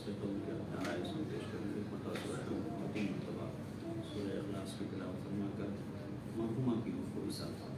سے قبول کے اپنے آئے میں پیش کریں گے متاثر تین مرتبہ سورہ اخلاص کی تلاوت فرما کر مرحومہ کی روح کو اثار فرمائیں۔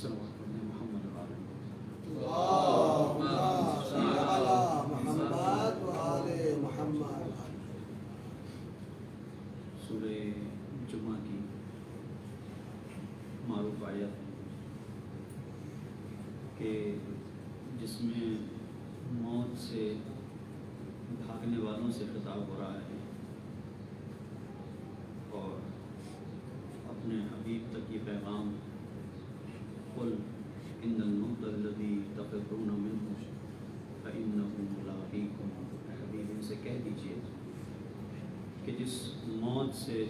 صلوات پڑھیں محمد وآلہ اللهم صل على محمد وآل محمد۔ سورہ جمعہ کی معروف آیت کہ جس میں موت سے بھاگنے والوں سے خطاب ہو رہا ہے اور اپنے حبیب تک یہ پیغام قل ان الموت الذی تفرون منہ فإنہ ملاقیکم، حبیب ان سے کہہ دیجئے کہ جس موت سے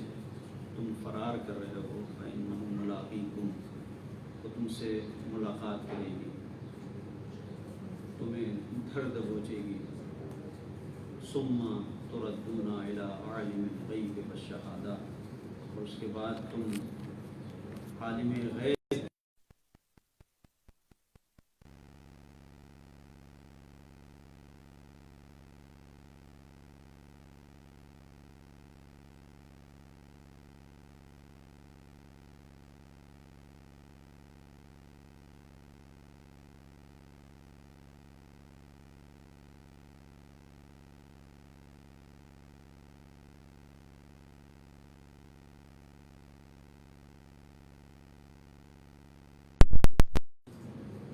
تم فرار کر رہے ہو فإنہ ملاقیکم، تو تم سے ملاقات کرے گی، تمہیں دھر دبوچے گی۔ ثم تردون الی عالم الغیب والشہادہ، اور اس کے بعد تم عالم غیب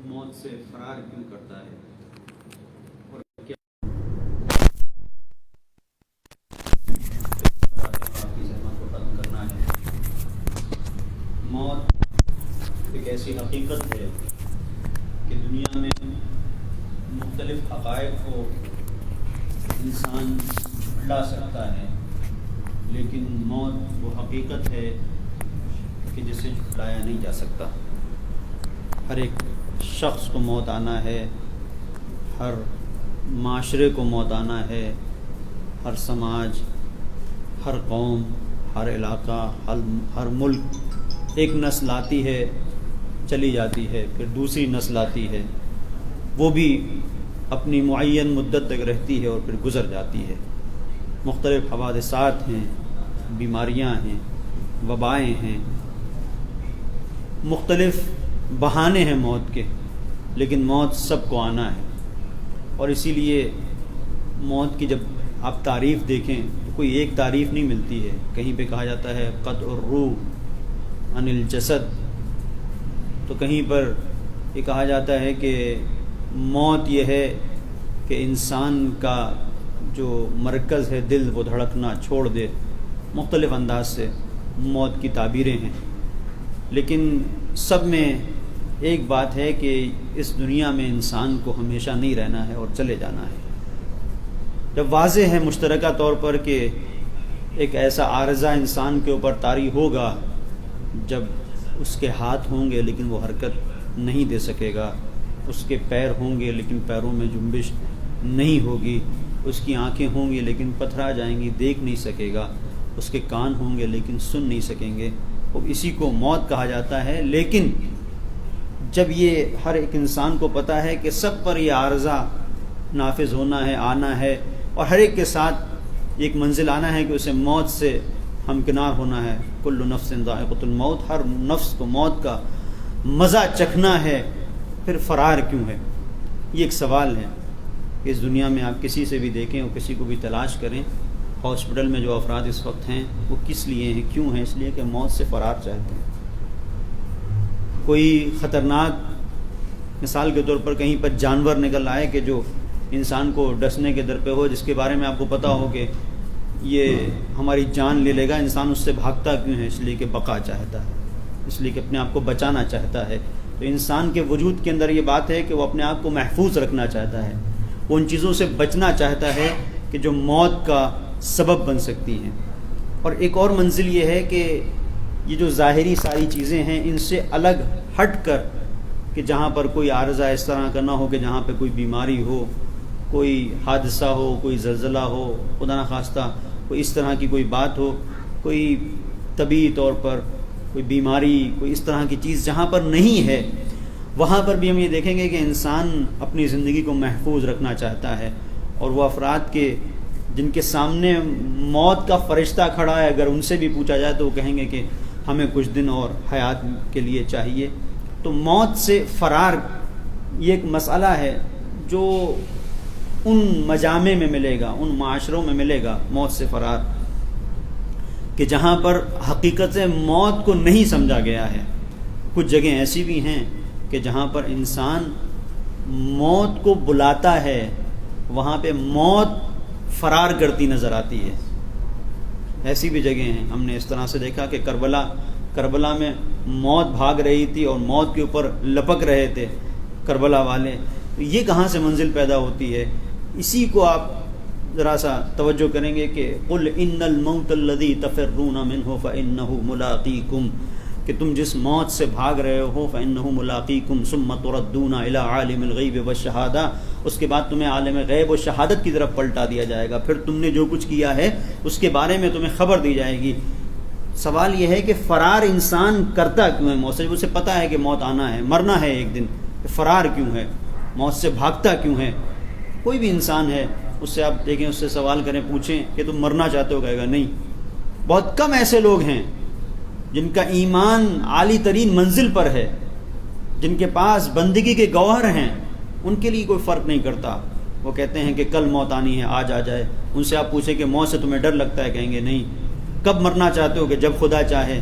موت سے فرار کیوں کرتا ہے اور کیا کی زحمت کو ختم کرنا ہے۔ موت ایک ایسی حقیقت ہے کہ دنیا میں مختلف حقائق کو انسان جھٹلا سکتا ہے، لیکن موت وہ حقیقت ہے کہ جسے جھٹلایا نہیں جا سکتا۔ ہر ایک شخص کو موت آنا ہے، ہر معاشرے کو موت آنا ہے، ہر سماج، ہر قوم، ہر علاقہ، ہر ملک ایک نسل آتی ہے چلی جاتی ہے، پھر دوسری نسل آتی ہے، وہ بھی اپنی معین مدت تک رہتی ہے اور پھر گزر جاتی ہے۔ مختلف حوادثات ہیں، بیماریاں ہیں، وبائیں ہیں، مختلف بہانے ہیں موت کے، لیکن موت سب کو آنا ہے۔ اور اسی لیے موت کی جب آپ تعریف دیکھیں تو کوئی ایک تعریف نہیں ملتی ہے۔ کہیں پہ کہا جاتا ہے قطع الروح عن الجسد، تو کہیں پر یہ کہا جاتا ہے کہ موت یہ ہے کہ انسان کا جو مرکز ہے دل وہ دھڑکنا چھوڑ دے۔ مختلف انداز سے موت کی تعبیریں ہیں، لیکن سب میں ایک بات ہے کہ اس دنیا میں انسان کو ہمیشہ نہیں رہنا ہے اور چلے جانا ہے۔ جب واضح ہے مشترکہ طور پر کہ ایک ایسا عارضہ انسان کے اوپر طاری ہوگا جب اس کے ہاتھ ہوں گے لیکن وہ حرکت نہیں دے سکے گا، اس کے پیر ہوں گے لیکن پیروں میں جنبش نہیں ہوگی، اس کی آنکھیں ہوں گی لیکن پتھرا جائیں گی، دیکھ نہیں سکے گا، اس کے کان ہوں گے لیکن سن نہیں سکیں گے، وہ اسی کو موت کہا جاتا ہے۔ لیکن جب یہ ہر ایک انسان کو پتہ ہے کہ سب پر یہ عارضہ نافذ ہونا ہے، آنا ہے، اور ہر ایک کے ساتھ ایک منزل آنا ہے کہ اسے موت سے ہمکنار ہونا ہے۔ کل نفس ذائقۃ الموت، ہر نفس کو موت کا مزہ چکھنا ہے، پھر فرار کیوں ہے؟ یہ ایک سوال ہے کہ اس دنیا میں آپ کسی سے بھی دیکھیں اور کسی کو بھی تلاش کریں، ہاسپٹل میں جو افراد اس وقت ہیں وہ کس لیے ہیں، کیوں ہیں؟ اس لیے کہ موت سے فرار چاہتے ہیں۔ کوئی خطرناک مثال کے طور پر کہیں پر جانور نکل آئے کہ جو انسان کو ڈسنے کے در پہ ہو، جس کے بارے میں آپ کو پتہ ہو کہ یہ ہماری جان لے لے گا، انسان اس سے بھاگتا کیوں ہے؟ اس لیے کہ بقا چاہتا ہے، اس لیے کہ اپنے آپ کو بچانا چاہتا ہے۔ تو انسان کے وجود کے اندر یہ بات ہے کہ وہ اپنے آپ کو محفوظ رکھنا چاہتا ہے، وہ ان چیزوں سے بچنا چاہتا ہے کہ جو موت کا سبب بن سکتی ہیں۔ اور ایک اور منزل یہ ہے کہ یہ جو ظاہری ساری چیزیں ہیں ان سے الگ ہٹ کر، کہ جہاں پر کوئی عارضہ اس طرح کا نہ ہو کہ جہاں پہ کوئی بیماری ہو، کوئی حادثہ ہو، کوئی زلزلہ ہو، خدا نخواستہ کوئی اس طرح کی کوئی بات ہو، کوئی طبعی طور پر کوئی بیماری، کوئی اس طرح کی چیز جہاں پر نہیں ہے، وہاں پر بھی ہم یہ دیکھیں گے کہ انسان اپنی زندگی کو محفوظ رکھنا چاہتا ہے۔ اور وہ افراد کے جن کے سامنے موت کا فرشتہ کھڑا ہے، اگر ان سے بھی پوچھا جائے تو وہ کہیں گے کہ ہمیں کچھ دن اور حیات کے لیے چاہیے۔ تو موت سے فرار یہ ایک مسئلہ ہے جو ان مجامع میں ملے گا، ان معاشروں میں ملے گا، موت سے فرار، کہ جہاں پر حقیقت موت کو نہیں سمجھا گیا ہے۔ کچھ جگہیں ایسی بھی ہیں کہ جہاں پر انسان موت کو بلاتا ہے، وہاں پہ موت فرار کرتی نظر آتی ہے۔ ایسی بھی جگہیں ہیں، ہم نے اس طرح سے دیکھا کہ کربلا میں موت بھاگ رہی تھی اور موت کے اوپر لپک رہے تھے کربلا والے۔ یہ کہاں سے منزل پیدا ہوتی ہے؟ اسی کو آپ ذرا سا توجہ کریں گے کہ قل ان الموت الذی تفرون منہ فانہ ملاقیکم، کہ تم جس موت سے بھاگ رہے ہو فانہ ملاقیکم ثم تردون الی عالم الغیب والشہادہ، اس کے بعد تمہیں عالم غیب و شہادت کی طرف پلٹا دیا جائے گا، پھر تم نے جو کچھ کیا ہے اس کے بارے میں تمہیں خبر دی جائے گی۔ سوال یہ ہے کہ فرار انسان کرتا کیوں ہے موت سے؟ اسے پتہ ہے کہ موت آنا ہے، مرنا ہے ایک دن، فرار کیوں ہے؟ موت سے بھاگتا کیوں ہے؟ کوئی بھی انسان ہے، اس سے آپ دیکھیں، اس سے سوال کریں، پوچھیں کہ تم مرنا چاہتے ہو، کہے گا نہیں۔ بہت کم ایسے لوگ ہیں جن کا ایمان عالی ترین منزل پر ہے، جن کے پاس بندگی کے گوہر ہیں، ان کے لیے کوئی فرق نہیں کرتا۔ وہ کہتے ہیں کہ کل موت آنی ہے، آج آ جائے۔ ان سے آپ پوچھیں کہ موت سے تمہیں ڈر لگتا ہے، کہیں گے نہیں۔ کب مرنا چاہتے ہو؟ کہ جب خدا چاہے،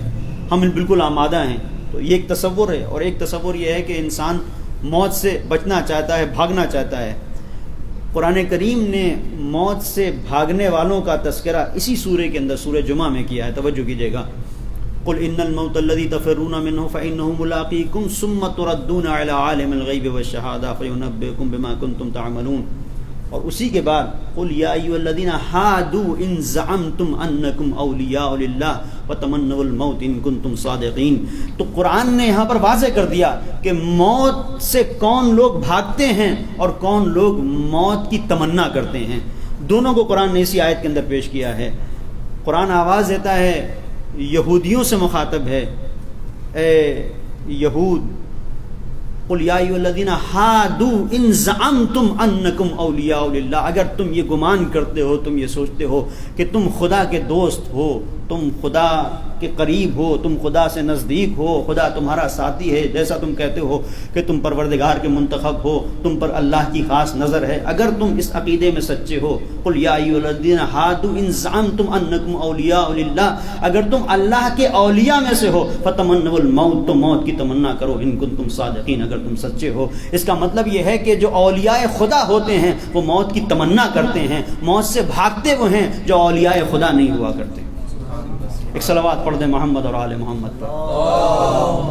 ہم بالکل آمادہ ہیں۔ تو یہ ایک تصور ہے، اور ایک تصور یہ ہے کہ انسان موت سے بچنا چاہتا ہے، بھاگنا چاہتا ہے۔ قرآن کریم نے موت سے بھاگنے والوں کا تذکرہ اسی سورہ کے اندر، سورہ جمعہ میں کیا ہے، توجہ کیجیے گا۔ قل ان الموت الذی تفرون منہ فانہ ملاقیکم ثم تردون الی عالم الغیب والشہادہ فینبئکم بما کنتم تعملون۔ اور اسی کے بعد قل یا ایھا الذین ھادوا ان زعمتم انکم اولیاء للہ فتمنوا الموت ان کنتم صادقین۔ تو قرآن نے یہاں پر واضح کر دیا کہ موت سے کون لوگ بھاگتے ہیں اور کون لوگ موت کی تمنا کرتے ہیں۔ دونوں کو قرآن نے اسی آیت کے اندر پیش کیا ہے۔ قرآن آواز دیتا ہے، یہودیوں سے مخاطب ہے، اے یہود، قل یا ایھا الذین ھادوا ان زعمتم انکم اولیاء للہ، اگر تم یہ گمان کرتے ہو، تم یہ سوچتے ہو کہ تم خدا کے دوست ہو، تم خدا کے قریب ہو، تم خدا سے نزدیک ہو، خدا تمہارا ساتھی ہے، جیسا تم کہتے ہو کہ تم پروردگار کے منتخب ہو، تم پر اللہ کی خاص نظر ہے، اگر تم اس عقیدے میں سچے ہو، قل یا ایھا الذین ھادوا ان زعمتم انکم اولیاء للہ، اگر تم اللہ کے اولیاء میں سے ہو، فتمنوا الموت، تو موت کی تمنا کرو، ان کنتم صادقین، اگر تم سچے ہو۔ اس کا مطلب یہ ہے کہ جو اولیاء خدا ہوتے ہیں وہ موت کی تمنا کرتے ہیں، موت سے بھاگتے وہ ہیں جو اولیاء خدا نہیں ہوا کرتے۔ ایک صلوات پڑھ دیں محمد اور آل محمد پر۔ اللهم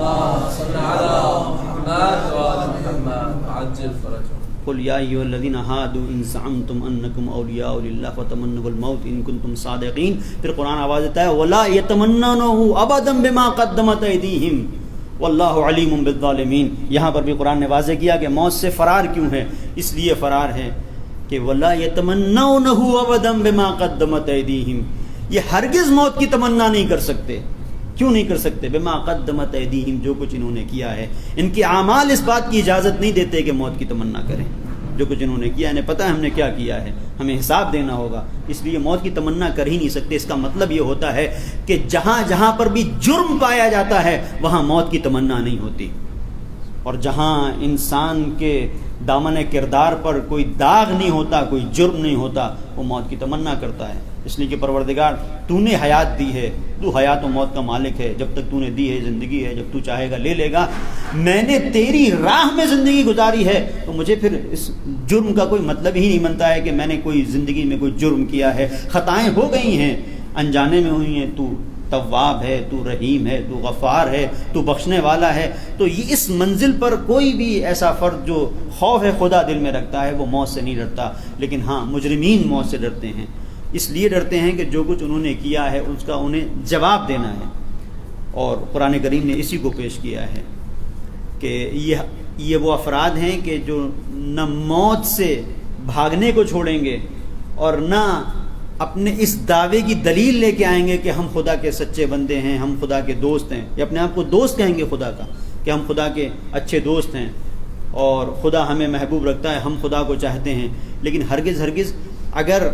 صل على محمد وآل محمد عجل فرجهم۔ قل یا ایھا الذین ھادوا ان زعمتم انکم اولیاء للہ فتمنوا الموت ان کنتم صادقین۔ پھر قرآن آواز دیتا ہے ولا یتمنونه ابدا بما قدمت ایدیہم واللہ علیم بالظالمین۔ یہاں پر بھی قرآن نے واضح کیا کہ موت سے فرار کیوں ہے؟ اس لیے فرار ہے کہ ولا یتمنونه ابدا بما قدمت ایدیہم، یہ ہرگز موت کی تمنا نہیں کر سکتے۔ کیوں نہیں کر سکتے؟ بما قدمت ایدیہم، جو کچھ انہوں نے کیا ہے۔ ان کے اعمال اس بات کی اجازت نہیں دیتے کہ موت کی تمنا کریں۔ جو کچھ انہوں نے کیا، انہیں پتہ ہے ہم نے کیا کیا ہے، ہمیں حساب دینا ہوگا، اس لیے موت کی تمنا کر ہی نہیں سکتے۔ اس کا مطلب یہ ہوتا ہے کہ جہاں جہاں پر بھی جرم پایا جاتا ہے وہاں موت کی تمنا نہیں ہوتی، اور جہاں انسان کے دامن کردار پر کوئی داغ نہیں ہوتا، کوئی جرم نہیں ہوتا، وہ موت کی تمنا کرتا ہے۔ اس لیے کہ پروردگار تو نے حیات دی ہے، تو حیات و موت کا مالک ہے، جب تک تو نے دی ہے زندگی ہے، جب تو چاہے گا لے لے گا۔ میں نے تیری راہ میں زندگی گزاری ہے تو مجھے پھر اس جرم کا کوئی مطلب ہی نہیں بنتا ہے کہ میں نے کوئی زندگی میں کوئی جرم کیا ہے۔ خطائیں ہو گئی ہیں، انجانے میں ہوئی ہیں، تو تواب ہے، تو رحیم ہے، تو غفار ہے، تو بخشنے والا ہے۔ تو یہ اس منزل پر کوئی بھی ایسا فرد جو خوف خدا دل میں رکھتا ہے وہ موت سے نہیں ڈرتا، لیکن ہاں مجرمین موت سے ڈرتے ہیں، اس لیے ڈرتے ہیں کہ جو کچھ انہوں نے کیا ہے اس کا انہیں جواب دینا ہے۔ اور قرآن کریم نے اسی کو پیش کیا ہے کہ یہ وہ افراد ہیں کہ جو نہ موت سے بھاگنے کو چھوڑیں گے اور نہ اپنے اس دعوے کی دلیل لے کے آئیں گے کہ ہم خدا کے سچے بندے ہیں، ہم خدا کے دوست ہیں، یا اپنے آپ کو دوست کہیں گے خدا کا کہ ہم خدا کے اچھے دوست ہیں اور خدا ہمیں محبوب رکھتا ہے، ہم خدا کو چاہتے ہیں۔ لیکن ہرگز اگر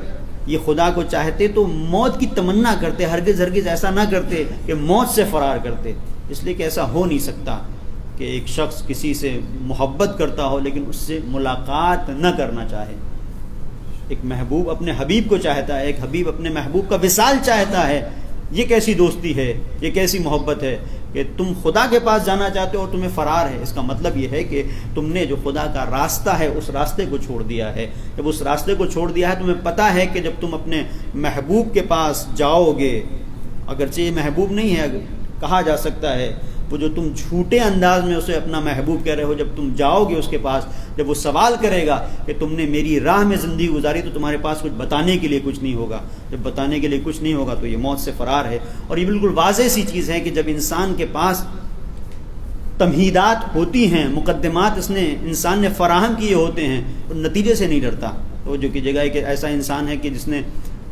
یہ خدا کو چاہتے تو موت کی تمنا کرتے، ہرگز ایسا نہ کرتے کہ موت سے فرار کرتے، اس لیے کہ ایسا ہو نہیں سکتا کہ ایک شخص کسی سے محبت کرتا ہو لیکن اس سے ملاقات نہ کرنا چاہے۔ ایک محبوب اپنے حبیب کو چاہتا ہے، ایک حبیب اپنے محبوب کا وصال چاہتا ہے۔ یہ کیسی دوستی ہے، یہ کیسی محبت ہے کہ تم خدا کے پاس جانا چاہتے ہو اور تمہیں فرار ہے؟ اس کا مطلب یہ ہے کہ تم نے جو خدا کا راستہ ہے اس راستے کو چھوڑ دیا ہے۔ جب اس راستے کو چھوڑ دیا ہے تمہیں پتہ ہے کہ جب تم اپنے محبوب کے پاس جاؤ گے، اگرچہ یہ محبوب نہیں ہے کہا جا سکتا ہے، وہ جو تم جھوٹے انداز میں اسے اپنا محبوب کہہ رہے ہو، جب تم جاؤ گے اس کے پاس، جب وہ سوال کرے گا کہ تم نے میری راہ میں زندگی گزاری تو تمہارے پاس کچھ بتانے کے لیے کچھ نہیں ہوگا۔ جب بتانے کے لیے کچھ نہیں ہوگا تو یہ موت سے فرار ہے۔ اور یہ بالکل واضح سی چیز ہے کہ جب انسان کے پاس تمہیدات ہوتی ہیں، مقدمات انسان نے فراہم کیے ہوتے ہیں، تو نتیجے سے نہیں ڈرتا۔ تو جو کہ جگہ کہ ایسا انسان ہے کہ جس نے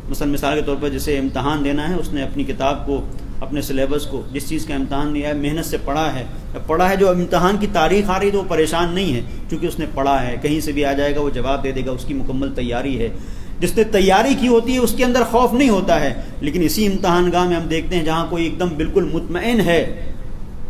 مثال کے طور پر جسے امتحان دینا ہے، اس نے اپنی کتاب کو، اپنے سلیبس کو، جس چیز کا امتحان دیا ہے محنت سے پڑھا ہے، جو امتحان کی تاریخ آ رہی تو وہ پریشان نہیں ہے کیونکہ اس نے پڑھا ہے، کہیں سے بھی آ جائے گا وہ جواب دے دے گا، اس کی مکمل تیاری ہے۔ جس نے تیاری کی ہوتی ہے اس کے اندر خوف نہیں ہوتا ہے۔ لیکن اسی امتحان گاہ میں ہم دیکھتے ہیں جہاں کوئی ایک دم بالکل مطمئن ہے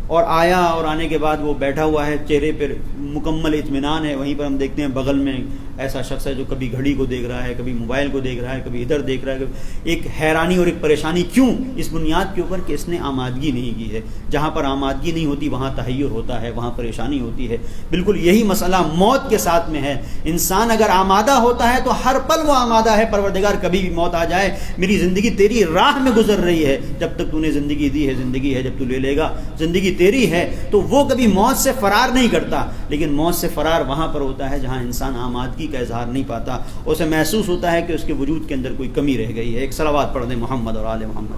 اور آیا اور آنے کے بعد وہ بیٹھا ہوا ہے، چہرے پر مکمل اطمینان ہے، وہیں پر ہم دیکھتے ہیں بغل میں ایسا شخص ہے جو کبھی گھڑی کو دیکھ رہا ہے، کبھی موبائل کو دیکھ رہا ہے، کبھی ادھر دیکھ رہا ہے۔ ایک حیرانی اور ایک پریشانی، کیوں؟ اس بنیاد کے اوپر کہ اس نے آمادگی نہیں کی ہے۔ جہاں پر آمادگی نہیں ہوتی وہاں تحیر ہوتا ہے، وہاں پریشانی ہوتی ہے۔ بالکل یہی مسئلہ موت کے ساتھ میں ہے۔ انسان اگر آمادہ ہوتا ہے تو ہر پل وہ آمادہ ہے، پروردگار کبھی بھی موت آ جائے، میری زندگی تیری راہ میں گزر رہی ہے، جب تک تو نے زندگی دی ہے زندگی ہے، جب تو لے لے گا زندگی تیری ہے۔ تو وہ کبھی موت سے فرار نہیں کرتا، لیکن موت سے فرار وہاں پر ہوتا ہے جہاں انسان آمادگی کا اظہار نہیں پاتا، اسے محسوس ہوتا ہے کہ اس کے وجود کے اندر کوئی کمی رہ گئی ہے۔ ایک صلوات پڑھ دیں محمد اور آل محمد۔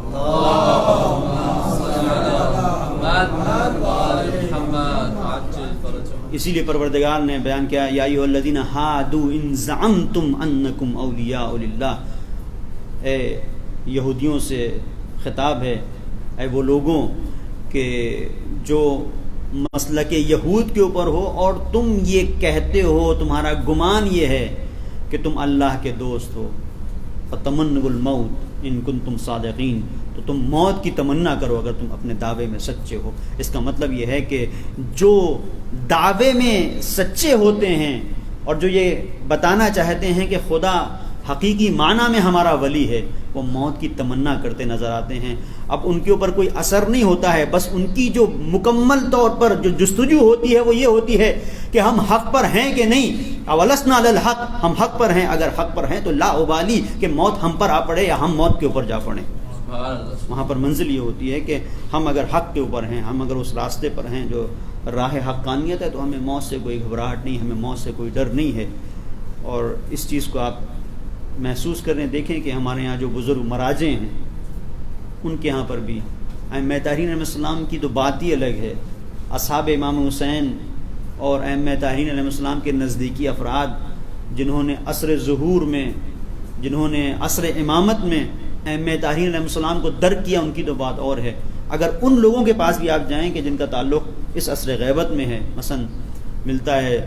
اسی لیے پروردگار نے بیان کیا، یا ایھا الذین ھادوا ان زعمتم انکم اولیاء للہ، اے یہودیوں سے خطاب ہے، اے وہ لوگوں کہ جو مسلک یہود کے اوپر ہو اور تم یہ کہتے ہو، تمہارا گمان یہ ہے کہ تم اللہ کے دوست ہو، فتمنوا الموت ان کنتم صادقین، تو تم موت کی تمنا کرو اگر تم اپنے دعوے میں سچے ہو۔ اس کا مطلب یہ ہے کہ جو دعوے میں سچے ہوتے ہیں اور جو یہ بتانا چاہتے ہیں کہ خدا حقیقی معنی میں ہمارا ولی ہے، وہ موت کی تمنا کرتے نظر آتے ہیں۔ اب ان کے اوپر کوئی اثر نہیں ہوتا ہے، بس ان کی جو مکمل طور پر جو جستجو ہوتی ہے وہ یہ ہوتی ہے کہ ہم حق پر ہیں کہ نہیں، اولسنا علی الحق، ہم حق پر ہیں، اگر حق پر ہیں تو لا ابالی کہ موت ہم پر آ پڑے یا ہم موت کے اوپر جا پڑیں۔ وہاں پر منزل یہ ہوتی ہے کہ ہم اگر حق کے اوپر ہیں، ہم اگر اس راستے پر ہیں جو راہ حقانیت ہے، تو ہمیں موت سے کوئی گھبراہٹ نہیں، ہمیں موت سے کوئی ڈر نہیں ہے۔ اور اس چیز کو آپ محسوس کریں، دیکھیں کہ ہمارے ہاں جو بزرگ مراجع ہیں ان کے ہاں پر بھی ائمہ طاہرین علیہ السلام کی تو بات ہی الگ ہے۔ اصحاب امام حسین اور ائمہ طاہرین علیہ السلام کے نزدیکی افراد جنہوں نے عصر ظہور میں، جنہوں نے عصر امامت میں ائمہ طاہرین علیہ السلام کو درک کیا، ان کی تو بات اور ہے۔ اگر ان لوگوں کے پاس بھی آپ جائیں کہ جن کا تعلق اس عصر غیبت میں ہے، مثلا ملتا ہے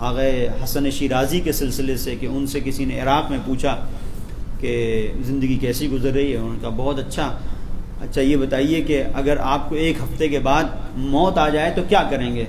آغا حسن شیرازی کے سلسلے سے کہ ان سے کسی نے عراق میں پوچھا کہ زندگی کیسی گزر رہی ہے، ان کا بہت اچھا یہ بتائیے کہ اگر آپ کو ایک ہفتے کے بعد موت آ جائے تو کیا کریں گے؟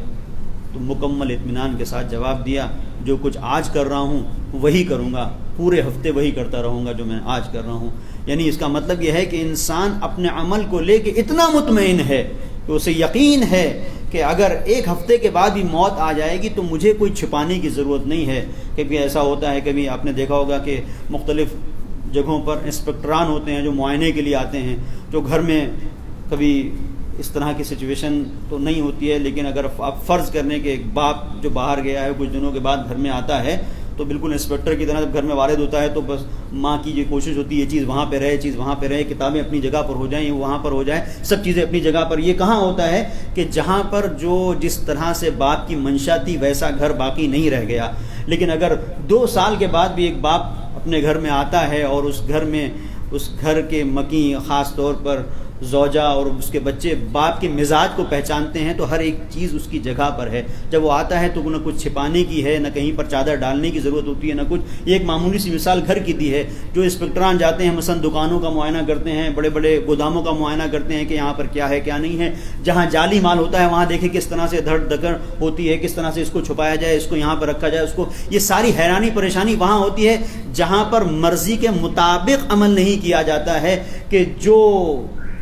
تو مکمل اطمینان کے ساتھ جواب دیا جو کچھ آج کر رہا ہوں وہی کروں گا، پورے ہفتے وہی کرتا رہوں گا جو میں آج کر رہا ہوں. یعنی اس کا مطلب یہ ہے کہ انسان اپنے عمل کو لے کے اتنا مطمئن ہے کہ اسے یقین ہے کہ اگر ایک ہفتے کے بعد بھی موت آ جائے گی تو مجھے کوئی چھپانے کی ضرورت نہیں ہے. کبھی ایسا ہوتا ہے، کبھی آپ نے دیکھا ہوگا کہ مختلف جگہوں پر انسپکٹران ہوتے ہیں جو معائنے کے لیے آتے ہیں، جو گھر میں کبھی اس طرح کی سچویشن تو نہیں ہوتی ہے، لیکن اگر آپ فرض کرنے کہ ایک باپ جو باہر گیا ہے کچھ دنوں کے بعد گھر میں آتا ہے تو بالکل انسپیکٹر کی طرح جب گھر میں وارد ہوتا ہے تو بس ماں کی یہ کوشش ہوتی ہے یہ چیز وہاں پہ رہے، چیز وہاں پہ رہے، کتابیں اپنی جگہ پر ہو جائیں، یہ وہاں پر ہو جائے، سب چیزیں اپنی جگہ پر. یہ کہاں ہوتا ہے کہ جہاں پر جو جس طرح سے باپ کی منشا تھی ویسا گھر باقی نہیں رہ گیا. لیکن اگر 2 سال کے بعد بھی ایک باپ اپنے گھر میں آتا ہے اور اس گھر میں اس گھر کے مکیں خاص طور پر زوجہ اور اس کے بچے باپ کے مزاج کو پہچانتے ہیں تو ہر ایک چیز اس کی جگہ پر ہے. جب وہ آتا ہے تو نہ کچھ چھپانے کی ہے، نہ کہیں پر چادر ڈالنے کی ضرورت ہوتی ہے، نہ کچھ. یہ ایک معمولی سی مثال گھر کی دی ہے. جو انسپکٹران جاتے ہیں مثلا دکانوں کا معائنہ کرتے ہیں، بڑے بڑے گوداموں کا معائنہ کرتے ہیں کہ یہاں پر کیا ہے کیا نہیں ہے. جہاں جعلی مال ہوتا ہے وہاں دیکھیں کس طرح سے دھڑ دھکڑ ہوتی ہے، کس طرح سے اس کو چھپایا جائے، اس کو یہاں پر رکھا جائے، اس کو. یہ ساری حیرانی پریشانی وہاں ہوتی ہے جہاں پر مرضی کے مطابق عمل نہیں کیا جاتا ہے کہ جو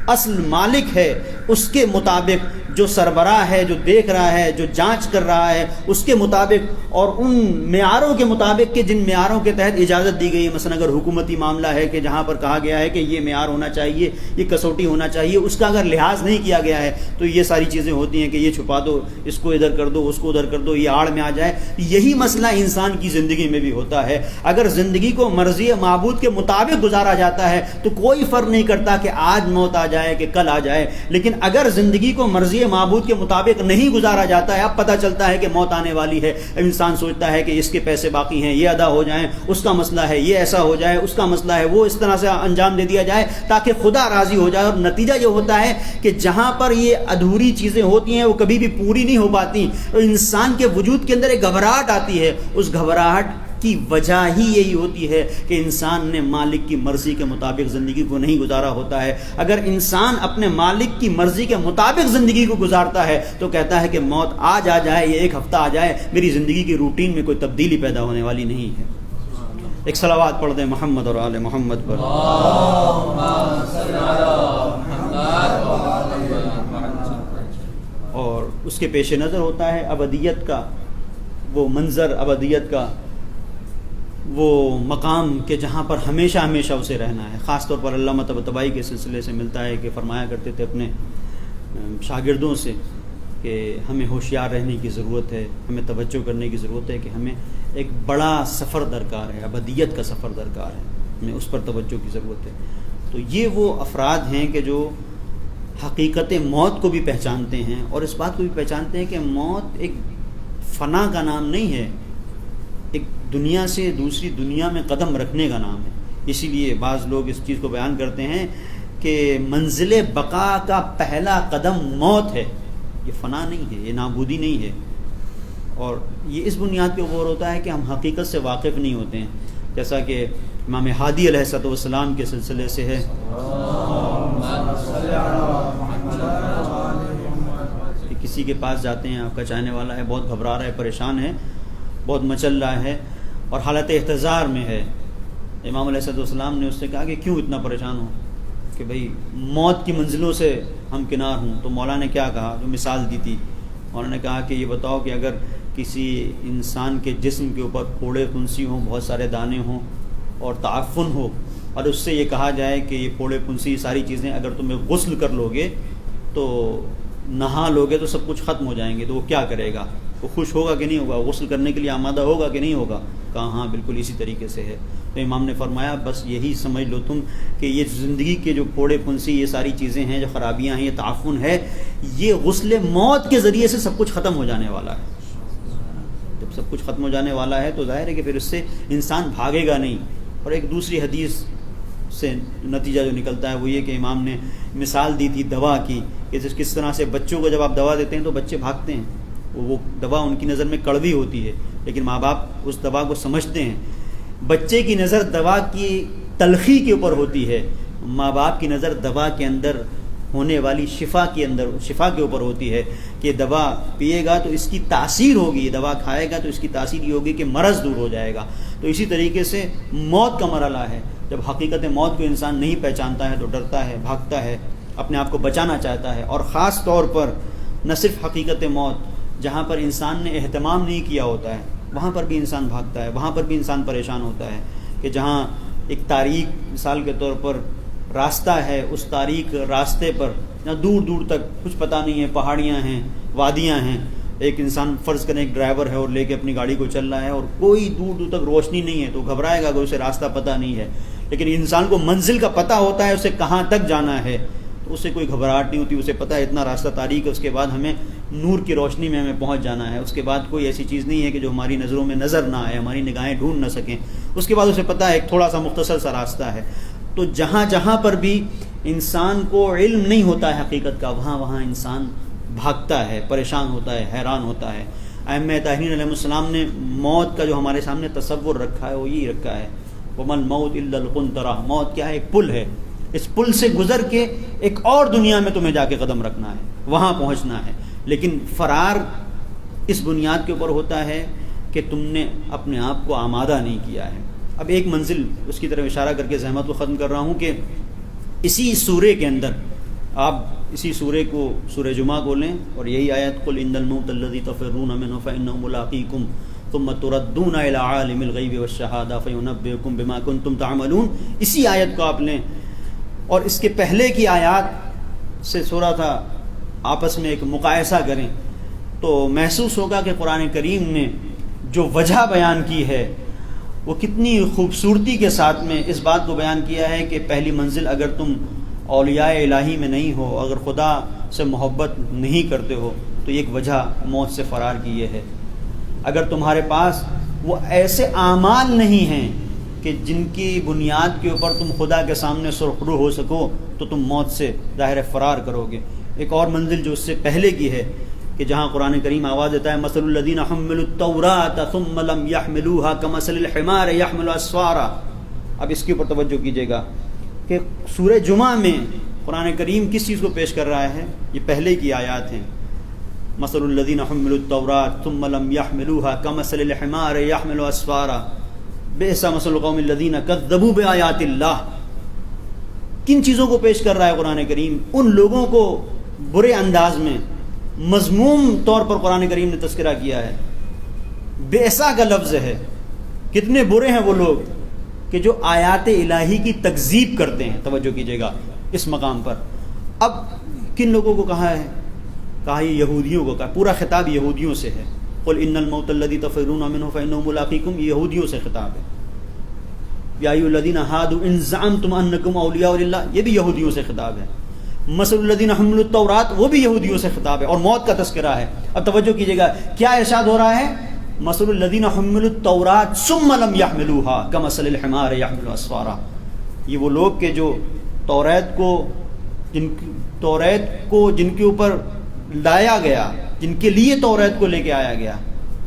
اصل مالک ہے اس کے مطابق، جو سربراہ ہے، جو دیکھ رہا ہے، جو جانچ کر رہا ہے، اس کے مطابق اور ان معیاروں کے مطابق کہ جن معیاروں کے تحت اجازت دی گئی ہے. مثلا اگر حکومتی معاملہ ہے کہ جہاں پر کہا گیا ہے کہ یہ معیار ہونا چاہیے، یہ کسوٹی ہونا چاہیے، اس کا اگر لحاظ نہیں کیا گیا ہے تو یہ ساری چیزیں ہوتی ہیں کہ یہ چھپا دو، اس کو ادھر کر دو، اس کو ادھر کر دو، یہ آڑ میں آ جائے. یہی مسئلہ انسان کی زندگی میں بھی ہوتا ہے. اگر زندگی کو مرضی معبود کے مطابق گزارا جاتا ہے تو کوئی فرق نہیں کرتا کہ آج موت آ جائے کہ کل آ جائے. لیکن اگر زندگی کو مرضی معبود کے مطابق نہیں گزارا جاتا ہے، اب پتہ چلتا ہے کہ موت آنے والی ہے، انسان سوچتا ہے کہ اس کے پیسے باقی ہیں، یہ ادا ہو جائیں، اس کا مسئلہ ہے یہ ایسا ہو جائے، اس کا مسئلہ ہے وہ اس طرح سے انجام دے دیا جائے تاکہ خدا راضی ہو جائے. اور نتیجہ یہ ہوتا ہے کہ جہاں پر یہ ادھوری چیزیں ہوتی ہیں وہ کبھی بھی پوری نہیں ہو پاتی. تو انسان کے وجود کے اندر ایک گھبراہٹ آتی ہے. اس گھبراہٹ کی وجہ ہی یہی ہوتی ہے کہ انسان نے مالک کی مرضی کے مطابق زندگی کو نہیں گزارا ہوتا ہے. اگر انسان اپنے مالک کی مرضی کے مطابق زندگی کو گزارتا ہے تو کہتا ہے کہ موت آج آ جائے یا ایک ہفتہ آ جائے، میری زندگی کی روٹین میں کوئی تبدیلی پیدا ہونے والی نہیں ہے. ایک صلوات پڑھ دیں محمد اور آل محمد پر. اور اس کے پیش نظر ہوتا ہے ابدیت کا وہ منظر، ابدیت کا وہ مقام کہ جہاں پر ہمیشہ ہمیشہ اسے رہنا ہے. خاص طور پر علامہ طباطبائی کے سلسلے سے ملتا ہے کہ فرمایا کرتے تھے اپنے شاگردوں سے کہ ہمیں ہوشیار رہنے کی ضرورت ہے، ہمیں توجہ کرنے کی ضرورت ہے کہ ہمیں ایک بڑا سفر درکار ہے، ابدیت کا سفر درکار ہے، ہمیں اس پر توجہ کی ضرورت ہے. تو یہ وہ افراد ہیں کہ جو حقیقت موت کو بھی پہچانتے ہیں اور اس بات کو بھی پہچانتے ہیں کہ موت ایک فنا کا نام نہیں ہے، ایک دنیا سے دوسری دنیا میں قدم رکھنے کا نام ہے. اسی لیے بعض لوگ اس چیز کو بیان کرتے ہیں کہ منزل بقا کا پہلا قدم موت ہے. یہ فنا نہیں ہے، یہ نابودی نہیں ہے. اور یہ اس بنیاد پہ غور ہوتا ہے کہ ہم حقیقت سے واقف نہیں ہوتے ہیں، جیسا کہ امام ہادی علیہ السلام کے سلسلے سے ہے کہ کسی کے پاس جاتے ہیں، آپ کا چاہنے والا ہے، بہت گھبرا رہا ہے، پریشان ہے، بہت مچل رہا ہے اور حالت احتضار میں ہے. امام علیہ السلام نے اس سے کہا کہ کیوں اتنا پریشان ہو؟ کہ بھئی موت کی منزلوں سے ہم کنار ہوں. تو مولا نے کیا کہا؟ جو مثال دی تھی، مولا نے کہا کہ یہ بتاؤ کہ اگر کسی انسان کے جسم کے اوپر پھوڑے پھنسی ہوں، بہت سارے دانے ہوں اور تعفن ہو، اور اس سے یہ کہا جائے کہ یہ پھوڑے پھنسی ساری چیزیں اگر تمہیں غسل کر لو گے تو نہا لو گے تو سب کچھ ختم ہو جائیں گے، تو وہ کیا کرے گا؟ وہ خوش ہوگا کہ نہیں ہوگا؟ غسل کرنے کے لیے آمادہ ہوگا کہ نہیں ہوگا؟ کہا ہاں بالکل اسی طریقے سے ہے. تو امام نے فرمایا بس یہی سمجھ لو تم کہ یہ زندگی کے جو پھوڑے پھنسی، یہ ساری چیزیں ہیں، جو خرابیاں ہیں، یہ تعفن ہے، یہ غسل موت کے ذریعے سے سب کچھ ختم ہو جانے والا ہے. جب سب کچھ ختم ہو جانے والا ہے تو ظاہر ہے کہ پھر اس سے انسان بھاگے گا نہیں. اور ایک دوسری حدیث سے نتیجہ جو نکلتا ہے وہ یہ کہ امام نے مثال دی تھی دوا کی کہ کس طرح سے بچوں کو جب آپ دوا دیتے ہیں تو بچے بھاگتے ہیں. وہ دوا ان کی نظر میں کڑوی ہوتی ہے لیکن ماں باپ اس دوا کو سمجھتے ہیں. بچے کی نظر دوا کی تلخی کے اوپر ہوتی ہے، ماں باپ کی نظر دوا کے اندر ہونے والی شفا کے اوپر ہوتی ہے کہ دوا پیے گا تو اس کی تاثیر ہوگی، دوا کھائے گا تو اس کی تاثیر یہ ہوگی کہ مرض دور ہو جائے گا۔ تو اسی طریقے سے موت کا مرحلہ ہے، جب حقیقت موت کو انسان نہیں پہچانتا ہے تو ڈرتا ہے، بھاگتا ہے، اپنے آپ کو بچانا چاہتا ہے۔ اور خاص طور پر نہ صرف حقیقت موت، جہاں پر انسان نے اہتمام نہیں کیا ہوتا ہے وہاں پر بھی انسان بھاگتا ہے، وہاں پر بھی انسان پریشان ہوتا ہے، کہ جہاں ایک تاریک مثال کے طور پر راستہ ہے، اس تاریک راستے پر نہ دور دور تک کچھ پتہ نہیں ہے، پہاڑیاں ہیں، وادیاں ہیں، ایک انسان فرض کریں ایک ڈرائیور ہے اور لے کے اپنی گاڑی کو چل رہا ہے اور کوئی دور دور تک روشنی نہیں ہے تو گھبرائے گا کہ اسے راستہ پتہ نہیں ہے، لیکن انسان کو منزل کا پتہ ہوتا ہے اسے کہاں تک جانا ہے، تو اسے کوئی گھبراہٹ نہیں ہوتی، اسے پتہ ہے اتنا راستہ تاریک ہے، اس کے بعد ہمیں نور کی روشنی میں ہمیں پہنچ جانا ہے، اس کے بعد کوئی ایسی چیز نہیں ہے کہ جو ہماری نظروں میں نظر نہ آئے، ہماری نگاہیں ڈھونڈ نہ سکیں، اس کے بعد اسے پتہ ہے ایک تھوڑا سا مختصر سا راستہ ہے۔ تو جہاں جہاں پر بھی انسان کو علم نہیں ہوتا ہے حقیقت کا، وہاں وہاں انسان بھاگتا ہے، پریشان ہوتا ہے، حیران ہوتا ہے۔ ائمہ طاہرین علیہ السلام نے موت کا جو ہمارے سامنے تصور رکھا ہے وہ یہی رکھا ہے، وَمَا الْمَوْتُ إِلَّا الْقُنْطَرَةُ، موت کیا ہے؟ ایک پل ہے، اس پل سے گزر کے ایک اور دنیا میں تمہیں جا کے قدم رکھنا ہے، وہاں پہنچنا ہے، لیکن فرار اس بنیاد کے اوپر ہوتا ہے کہ تم نے اپنے آپ کو آمادہ نہیں کیا ہے۔ اب ایک منزل اس کی طرف اشارہ کر کے زحمت کو ختم کر رہا ہوں کہ اسی سورے کے اندر آپ اسی سورے کو سورہ جمعہ کو لیں اور یہی آیت قُلْ إِنَّ الْمَوْتَ الَّذِي تَفِرُّونَ مِنْهُ فَإِنَّهُ مُلَاقِيكُمْ ثُمَّ تُرَدُّونَ إِلَىٰ عَالِمِ الْغَيْبِ وَالشَّهَادَةِ فَيُنَبِّئُكُم بِمَا كُنتُمْ تَعْمَلُونَ، اسی آیت کو آپ لیں اور اس کے پہلے کی آیات سے تھوڑا تھا آپس میں ایک مقایسہ کریں تو محسوس ہوگا کہ قرآن کریم نے جو وجہ بیان کی ہے وہ کتنی خوبصورتی کے ساتھ میں اس بات کو بیان کیا ہے کہ پہلی منزل اگر تم اولیاء الہی میں نہیں ہو، اگر خدا سے محبت نہیں کرتے ہو تو ایک وجہ موت سے فرار کی یہ ہے، اگر تمہارے پاس وہ ایسے اعمال نہیں ہیں کہ جن کی بنیاد کے اوپر تم خدا کے سامنے سرخرو ہو سکو تو تم موت سے ظاہر فرار کرو گے۔ ایک اور منزل جو اس سے پہلے کی ہے کہ جہاں قرآن کریم آواز دیتا ہے مثل الذین حملوا التوراۃ ثم لم يحملوها كمثل الحمار يحمل اسفارا۔ اب اس کے اوپر توجہ کیجیے گا کہ سورہ جمعہ میں قرآن کریم کس چیز کو پیش کر رہا ہے، یہ پہلے کی آیات ہیں، مثل الذین حملوا التوراۃ ثم لم يحملوها كمثل الحمار يحمل اسفارا بئس مثل القوم الذین کذبوا بآیات اللہ۔ کن چیزوں کو پیش کر رہا ہے قرآن کریم؟ ان لوگوں کو برے انداز میں مذموم طور پر قرآن کریم نے تذکرہ کیا ہے، بئسا کا لفظ ہے، کتنے برے ہیں وہ لوگ کہ جو آیات الہی کی تکذیب کرتے ہیں۔ توجہ کیجیے گا اس مقام پر۔ اب کن لوگوں کو کہا ہے؟ کہا یہ یہودیوں کو، کہا پورا خطاب یہودیوں سے ہے، قل ان الموت الذی تفرون منہ فانہ ملاقیکم، یہ یہودیوں سے خطاب ہے۔ یا ایھا الذین ھادوا ان زعمتم انکم اولیاء للہ، یہ بھی یہودیوں سے خطاب ہے۔ مثل الذین حملوا التوراۃ، وہ بھی یہودیوں سے خطاب ہے اور موت کا تذکرہ ہے۔ اب توجہ کیجیے گا کیا ارشاد ہو رہا ہے؟ مثل الذین حملوا التوراۃ ثم لم يحملوها كمثل الحمار يحمل اسفارا، یہ وہ لوگ کہ جو توریت کو جن کے اوپر لایا گیا، جن کے لیے توریت کو لے کے آیا گیا،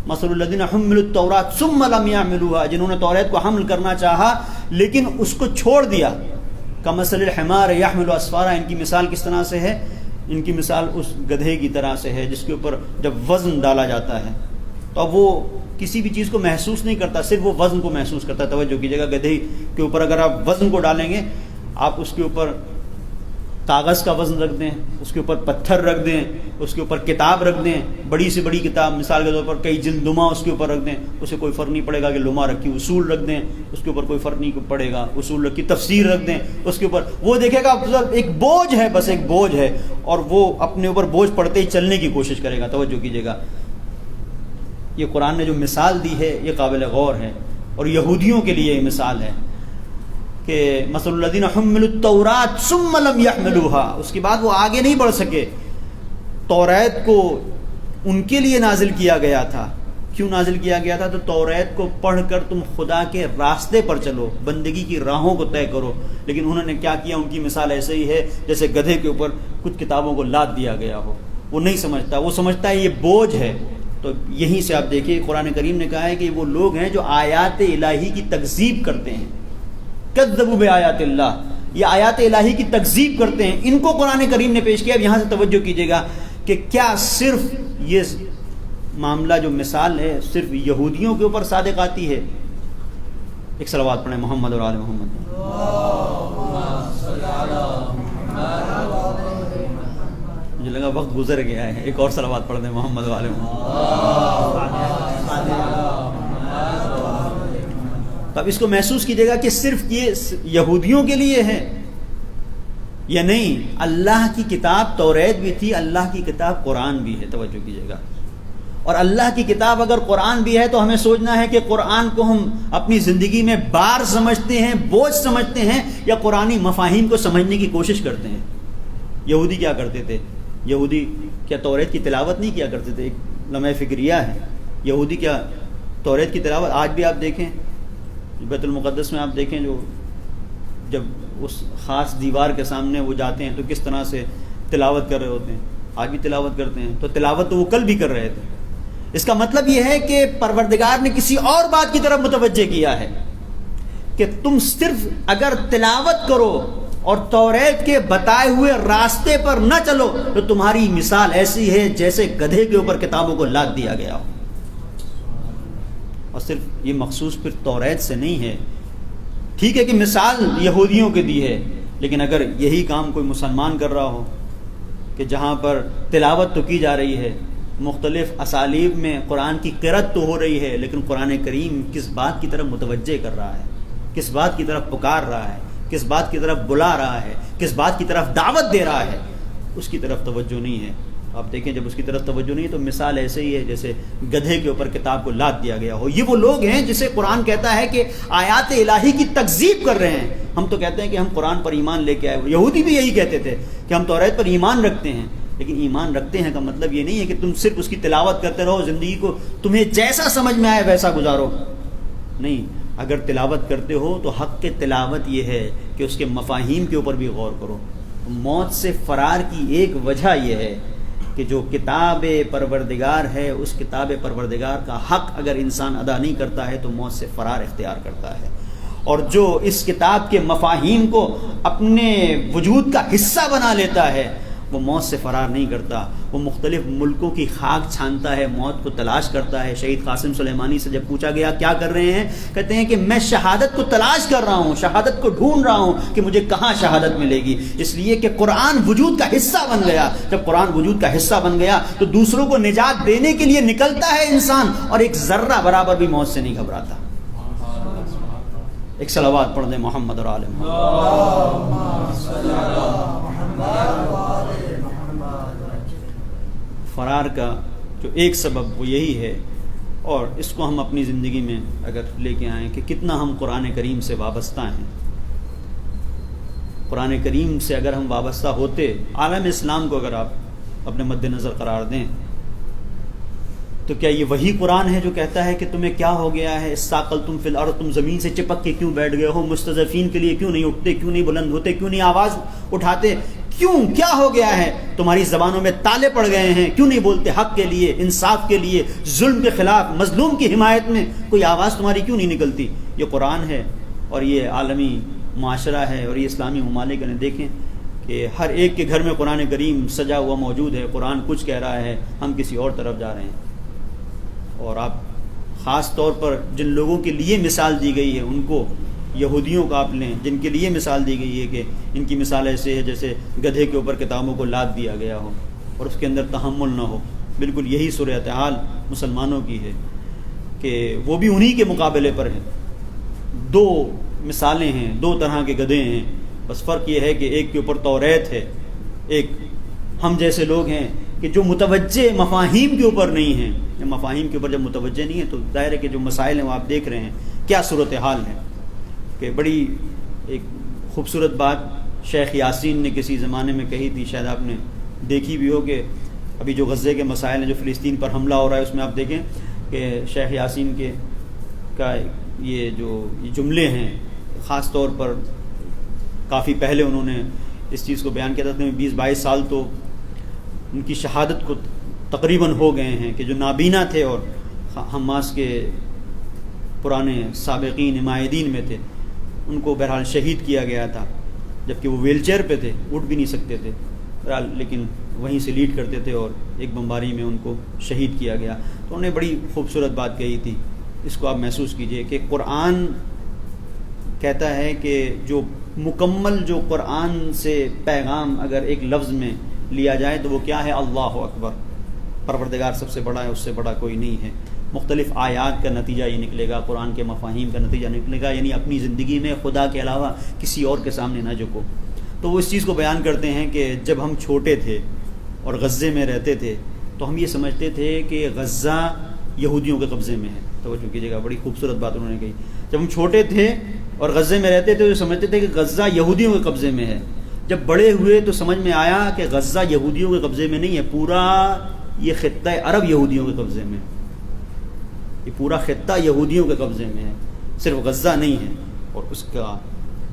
مثل الذین حملوا التوراۃ ثم لم يحملوها، جنہوں نے توریت کو حمل کرنا چاہا لیکن اس کو چھوڑ دیا، کمثل الحمار یحمل اسفارا، ان کی مثال کس طرح سے ہے؟ ان کی مثال اس گدھے کی طرح سے ہے جس کے اوپر جب وزن ڈالا جاتا ہے تو اب وہ کسی بھی چیز کو محسوس نہیں کرتا، صرف وہ وزن کو محسوس کرتا ہے۔ توجہ کیجیے گا، گدھے کے اوپر اگر آپ وزن کو ڈالیں گے، آپ اس کے اوپر کاغذ کا وزن رکھ دیں، اس کے اوپر پتھر رکھ دیں، اس کے اوپر کتاب رکھ دیں، بڑی سے بڑی کتاب مثال کے طور پر کئی جلد لمحہ اس کے اوپر رکھ دیں، اسے کوئی فرق نہیں پڑے گا کہ لمحہ رکھی، اصول رکھ دیں اس کے اوپر کوئی فرق نہیں پڑے گا، اصول رکھی، تفسیر رکھ دیں اس کے اوپر، وہ دیکھے گا ایک بوجھ ہے، بس ایک بوجھ ہے، اور وہ اپنے اوپر بوجھ پڑتے ہی چلنے کی کوشش کرے گا۔ توجہ کیجیے گا، یہ قرآن نے جو مثال دی ہے یہ قابل غور ہے، اور یہودیوں کے لیے یہ مثال ہے کہ مثل الذین حملوا التوراۃ ثم لم يحملوها، اس کے بعد وہ آگے نہیں بڑھ سکے۔ توریت کو ان کے لیے نازل کیا گیا تھا، کیوں نازل کیا گیا تھا؟ تو توریت کو پڑھ کر تم خدا کے راستے پر چلو، بندگی کی راہوں کو طے کرو، لیکن انہوں نے کیا کیا؟ ان کی مثال ایسے ہی ہے جیسے گدھے کے اوپر کچھ کتابوں کو لاد دیا گیا ہو، وہ نہیں سمجھتا، وہ سمجھتا ہے یہ بوجھ ہے۔ تو یہیں سے آپ دیکھیے قرآن کریم نے کہا ہے کہ وہ لوگ ہیں جو آیات الہی کی تکذیب کرتے ہیں، کذبوا بآیات اللہ، یہ آیات الہی کی تکذیب کرتے ہیں، ان کو قرآن کریم نے پیش کیا۔ اب یہاں سے توجہ کیجیے گا کہ کیا صرف یہ معاملہ جو مثال ہے صرف یہودیوں کے اوپر صادق آتی ہے؟ ایک صلوات پڑھیں محمد اور آل محمد۔ مجھے لگا وقت گزر گیا ہے، ایک اور صلوات پڑھ دیں محمد و آل محمد۔ تو اب اس کو محسوس کیجیے گا کہ صرف یہ یہودیوں کے لیے ہے یا نہیں؟ اللہ کی کتاب توریت بھی تھی، اللہ کی کتاب قرآن بھی ہے، توجہ کیجیے گا۔ اور اللہ کی کتاب اگر قرآن بھی ہے تو ہمیں سوچنا ہے کہ قرآن کو ہم اپنی زندگی میں بار سمجھتے ہیں، بوجھ سمجھتے ہیں، یا قرآنی مفاہیم کو سمجھنے کی کوشش کرتے ہیں۔ یہودی کیا کرتے تھے؟ یہودی کیا توریت کی تلاوت نہیں کیا کرتے تھے؟ ایک لمحہ فکریہ ہے، یہودی کیا توریت کی تلاوت آج بھی آپ دیکھیں بیت المقدس میں، آپ دیکھیں جو جب اس خاص دیوار کے سامنے وہ جاتے ہیں تو کس طرح سے تلاوت کر رہے ہوتے ہیں، آج بھی تلاوت کرتے ہیں۔ تو تلاوت تو وہ کل بھی کر رہے تھے۔ اس کا مطلب یہ ہے کہ پروردگار نے کسی اور بات کی طرف متوجہ کیا ہے کہ تم صرف اگر تلاوت کرو اور توریت کے بتائے ہوئے راستے پر نہ چلو تو تمہاری مثال ایسی ہے جیسے گدھے کے اوپر کتابوں کو لاد دیا گیا ہو۔ اور صرف یہ مخصوص پھر توریت سے نہیں ہے، ٹھیک ہے کہ مثال یہودیوں کے دی ہے، لیکن اگر یہی کام کوئی مسلمان کر رہا ہو کہ جہاں پر تلاوت تو کی جا رہی ہے، مختلف اسالیب میں قرآن کی قرأت تو ہو رہی ہے، لیکن قرآن کریم کس بات کی طرف متوجہ کر رہا ہے، کس بات کی طرف پکار رہا ہے، کس بات کی طرف بلا رہا ہے، کس بات کی طرف دعوت دے رہا ہے، اس کی طرف توجہ نہیں ہے۔ آپ دیکھیں جب اس کی طرف توجہ نہیں ہے تو مثال ایسے ہی ہے جیسے گدھے کے اوپر کتاب کو لاد دیا گیا ہو۔ یہ وہ لوگ ہیں جسے قرآن کہتا ہے کہ آیات الہی کی تکذیب کر رہے ہیں۔ ہم تو کہتے ہیں کہ ہم قرآن پر ایمان لے کے آئے، یہودی بھی یہی کہتے تھے کہ ہم توریت پر ایمان رکھتے ہیں، لیکن ایمان رکھتے ہیں کا مطلب یہ نہیں ہے کہ تم صرف اس کی تلاوت کرتے رہو، زندگی کو تمہیں جیسا سمجھ میں آئے ویسا گزارو۔ نہیں، اگر تلاوت کرتے ہو تو حق کے تلاوت یہ ہے کہ اس کے مفاہیم کے اوپر بھی غور کرو۔ موت سے فرار کی ایک وجہ یہ ہے کہ جو کتاب پروردگار ہے اس کتاب پروردگار کا حق اگر انسان ادا نہیں کرتا ہے تو موت سے فرار اختیار کرتا ہے، اور جو اس کتاب کے مفاہیم کو اپنے وجود کا حصہ بنا لیتا ہے وہ موت سے فرار نہیں کرتا، وہ مختلف ملکوں کی خاک چھانتا ہے، موت کو تلاش کرتا ہے۔ شہید قاسم سلیمانی سے جب پوچھا گیا کیا کر رہے ہیں، کہتے ہیں کہ میں شہادت کو تلاش کر رہا ہوں، شہادت کو ڈھونڈ رہا ہوں کہ مجھے کہاں شہادت ملے گی، اس لیے کہ قرآن وجود کا حصہ بن گیا۔ جب قرآن وجود کا حصہ بن گیا تو دوسروں کو نجات دینے کے لیے نکلتا ہے انسان، اور ایک ذرہ برابر بھی موت سے نہیں گھبراتا۔ ایک صلوات پڑھ دیں محمد اور آل فرار کا جو ایک سبب وہ یہی ہے، اور اس کو ہم اپنی زندگی میں اگر لے کے آئیں کہ کتنا ہم قرآن کریم سے وابستہ ہیں۔ قرآن کریم سے اگر ہم وابستہ ہوتے، عالم اسلام کو اگر آپ اپنے مد نظر قرار دیں تو کیا یہ وہی قرآن ہے جو کہتا ہے کہ تمہیں کیا ہو گیا ہے، ثاقلتم فی الارض، تم زمین سے چپک کے کیوں بیٹھ گئے ہو، مستضعفین کے لیے کیوں نہیں اٹھتے، کیوں نہیں بلند ہوتے، کیوں نہیں آواز اٹھاتے، کیوں، کیا ہو گیا ہے، تمہاری زبانوں میں تالے پڑ گئے ہیں، کیوں نہیں بولتے حق کے لیے، انصاف کے لیے، ظلم کے خلاف، مظلوم کی حمایت میں کوئی آواز تمہاری کیوں نہیں نکلتی؟ یہ قرآن ہے اور یہ عالمی معاشرہ ہے اور یہ اسلامی ممالک نے دیکھیں کہ ہر ایک کے گھر میں قرآن کریم سجا ہوا موجود ہے، قرآن کچھ کہہ رہا ہے، ہم کسی اور طرف جا رہے ہیں۔ اور آپ خاص طور پر جن لوگوں کے لیے مثال دی گئی ہے ان کو، یہودیوں کا آپ لیں جن کے لیے مثال دی گئی ہے کہ ان کی مثال ایسے ہے جیسے گدھے کے اوپر کتابوں کو لاد دیا گیا ہو اور اس کے اندر تحمل نہ ہو۔ بالکل یہی صورتحال مسلمانوں کی ہے کہ وہ بھی انہی کے مقابلے پر ہیں۔ دو مثالیں ہیں، دو طرح کے گدھے ہیں، بس فرق یہ ہے کہ ایک کے اوپر توریت ہے، ایک ہم جیسے لوگ ہیں کہ جو متوجہ مفاہیم کے اوپر نہیں ہیں۔ مفاہیم کے اوپر جب متوجہ نہیں ہے تو ظاہر ہے کہ جو مسائل ہیں وہ آپ دیکھ رہے ہیں کیا صورتحال ہے۔ کہ بڑی ایک خوبصورت بات شیخ یاسین نے کسی زمانے میں کہی تھی، شاید آپ نے دیکھی بھی ہو، کہ ابھی جو غزے کے مسائل ہیں، جو فلسطین پر حملہ ہو رہا ہے، اس میں آپ دیکھیں کہ شیخ یاسین کا یہ جو جملے ہیں، خاص طور پر کافی پہلے انہوں نے اس چیز کو بیان کیا تھا، 20-22 سال تو ان کی شہادت کو تقریباً ہو گئے ہیں کہ جو نابینا تھے اور حماس کے پرانے سابقین معاہدین میں تھے، ان کو بہرحال شہید کیا گیا تھا۔ جبکہ وہ ویل چیئر پہ تھے، اٹھ بھی نہیں سکتے تھے، لیکن وہیں سے لیڈ کرتے تھے اور ایک بمباری میں ان کو شہید کیا گیا۔ تو انہوں نے بڑی خوبصورت بات کہی تھی، اس کو آپ محسوس کیجئے کہ قرآن کہتا ہے کہ جو مکمل جو قرآن سے پیغام اگر ایک لفظ میں لیا جائے تو وہ کیا ہے؟ اللہ اکبر، پروردگار سب سے بڑا ہے، اس سے بڑا کوئی نہیں ہے۔ مختلف آیات کا نتیجہ یہ نکلے گا، قرآن کے مفاہیم کا نتیجہ نکلے گا، یعنی اپنی زندگی میں خدا کے علاوہ کسی اور کے سامنے نہ جھکو۔ تو وہ اس چیز کو بیان کرتے ہیں کہ جب ہم چھوٹے تھے اور غزے میں رہتے تھے تو ہم یہ سمجھتے تھے کہ غزہ یہودیوں کے قبضے میں ہے۔ توجہ کیجیے گا، بڑی خوبصورت بات انہوں نے کہی۔ جب ہم چھوٹے تھے اور غزے میں رہتے تھے تو سمجھتے تھے کہ غزہ یہودیوں کے قبضے میں ہے۔ جب بڑے ہوئے تو سمجھ میں آیا کہ غزہ یہودیوں کے قبضے میں نہیں ہے، پورا یہ خطہ عرب یہودیوں کے قبضے میں، یہ پورا خطہ یہودیوں کے قبضے میں ہے، صرف غزہ نہیں ہے۔ اور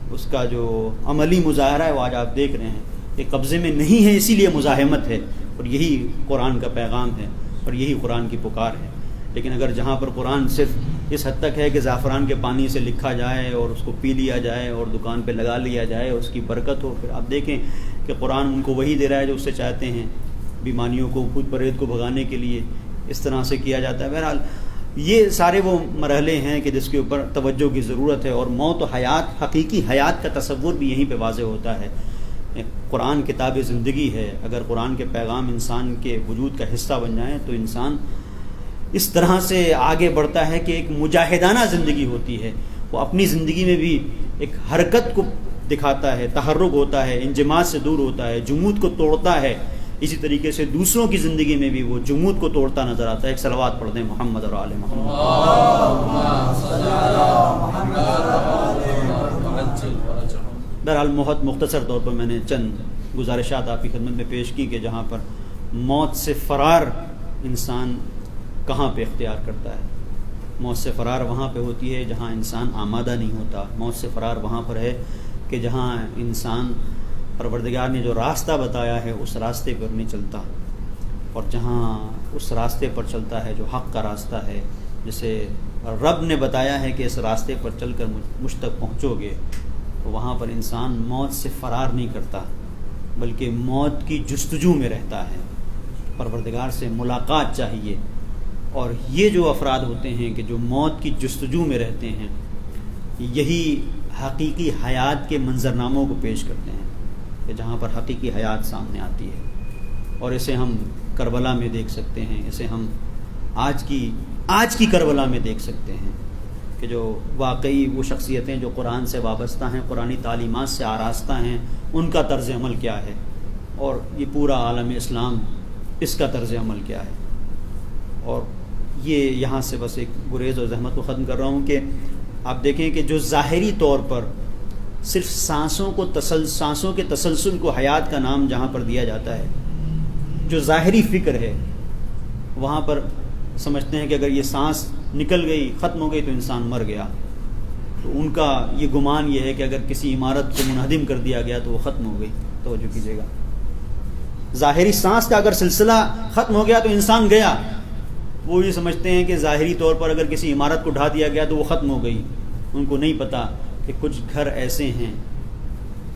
اس کا جو عملی مظاہرہ ہے وہ آج آپ دیکھ رہے ہیں کہ قبضے میں نہیں ہے، اسی لیے مزاحمت ہے، اور یہی قرآن کا پیغام ہے اور یہی قرآن کی پکار ہے۔ لیکن اگر جہاں پر قرآن صرف اس حد تک ہے کہ زعفران کے پانی سے لکھا جائے اور اس کو پی لیا جائے اور دکان پہ لگا لیا جائے، اس کی برکت ہو، پھر آپ دیکھیں کہ قرآن ان کو وہی دے رہا ہے جو اس سے چاہتے ہیں، بیماریوں کو، بھوت پریت کو بھگانے کے لیے اس طرح سے کیا جاتا ہے۔ بہرحال یہ سارے وہ مرحلے ہیں کہ جس کے اوپر توجہ کی ضرورت ہے، اور موت و حیات، حقیقی حیات کا تصور بھی یہیں پہ واضح ہوتا ہے۔ قرآن کتاب زندگی ہے، اگر قرآن کے پیغام انسان کے وجود کا حصہ بن جائیں تو انسان اس طرح سے آگے بڑھتا ہے کہ ایک مجاہدانہ زندگی ہوتی ہے، وہ اپنی زندگی میں بھی ایک حرکت کو دکھاتا ہے، تحرک ہوتا ہے، انجماد سے دور ہوتا ہے، جمود کو توڑتا ہے۔ اسی طریقے سے دوسروں کی زندگی میں بھی وہ جمود کو توڑتا نظر آتا ہے۔ ایک صلوات پڑھ دیں محمد اور آل محمد۔ بہرحال بہت مختصر طور پر میں نے چند گزارشات آپ کی خدمت میں پیش کی کہ جہاں پر موت سے فرار انسان کہاں پہ اختیار کرتا ہے۔ موت سے فرار وہاں پہ ہوتی ہے جہاں انسان آمادہ نہیں ہوتا۔ موت سے فرار وہاں پر ہے کہ جہاں انسان پروردگار نے جو راستہ بتایا ہے اس راستے پر نہیں چلتا، اور جہاں اس راستے پر چلتا ہے جو حق کا راستہ ہے، جسے رب نے بتایا ہے کہ اس راستے پر چل کر مجھ تک پہنچو گے، تو وہاں پر انسان موت سے فرار نہیں کرتا بلکہ موت کی جستجو میں رہتا ہے، پروردگار سے ملاقات چاہیے۔ اور یہ جو افراد ہوتے ہیں کہ جو موت کی جستجو میں رہتے ہیں، یہی حقیقی حیات کے منظرناموں کو پیش کرتے ہیں کہ جہاں پر حقیقی حیات سامنے آتی ہے۔ اور اسے ہم کربلا میں دیکھ سکتے ہیں، اسے ہم آج کی کربلا میں دیکھ سکتے ہیں کہ جو واقعی وہ شخصیتیں جو قرآن سے وابستہ ہیں، قرآنی تعلیمات سے آراستہ ہیں، ان کا طرز عمل کیا ہے، اور یہ پورا عالم اسلام اس کا طرز عمل کیا ہے۔ اور یہ یہاں سے بس ایک گریز اور زحمت کو ختم کر رہا ہوں کہ آپ دیکھیں کہ جو ظاہری طور پر صرف سانسوں کے تسلسل کو حیات کا نام جہاں پر دیا جاتا ہے، جو ظاہری فکر ہے، وہاں پر سمجھتے ہیں کہ اگر یہ سانس نکل گئی، ختم ہو گئی تو انسان مر گیا۔ تو ان کا یہ گمان یہ ہے کہ اگر کسی عمارت کو منہدم کر دیا گیا تو وہ ختم ہو گئی۔ توجہ کیجیے گا، ظاہری سانس کا اگر سلسلہ ختم ہو گیا تو انسان گیا۔ وہ یہ سمجھتے ہیں کہ ظاہری طور پر اگر کسی عمارت کو ڈھا دیا گیا تو وہ ختم ہو گئی۔ ان کو نہیں پتا کہ کچھ گھر ایسے ہیں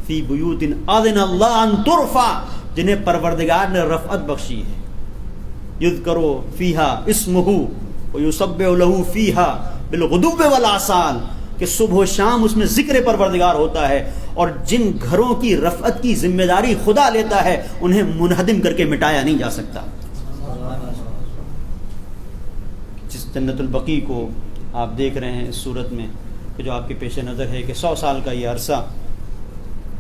فی بیوت اذن اللہ ان ترفع، جنہیں پروردگار نے رفعت بخشی ہے، یذکر فیہا اسمہ ویسبح لہ فیہا بالغدو والآصال، کہ صبح و شام اس میں ذکر پروردگار ہوتا ہے، اور جن گھروں کی رفعت کی ذمہ داری خدا لیتا ہے انہیں منہدم کر کے مٹایا نہیں جا سکتا۔ جس جنت البقیع کو آپ دیکھ رہے ہیں اس صورت میں کہ جو آپ کے پیش نظر ہے کہ 100 سال کا یہ عرصہ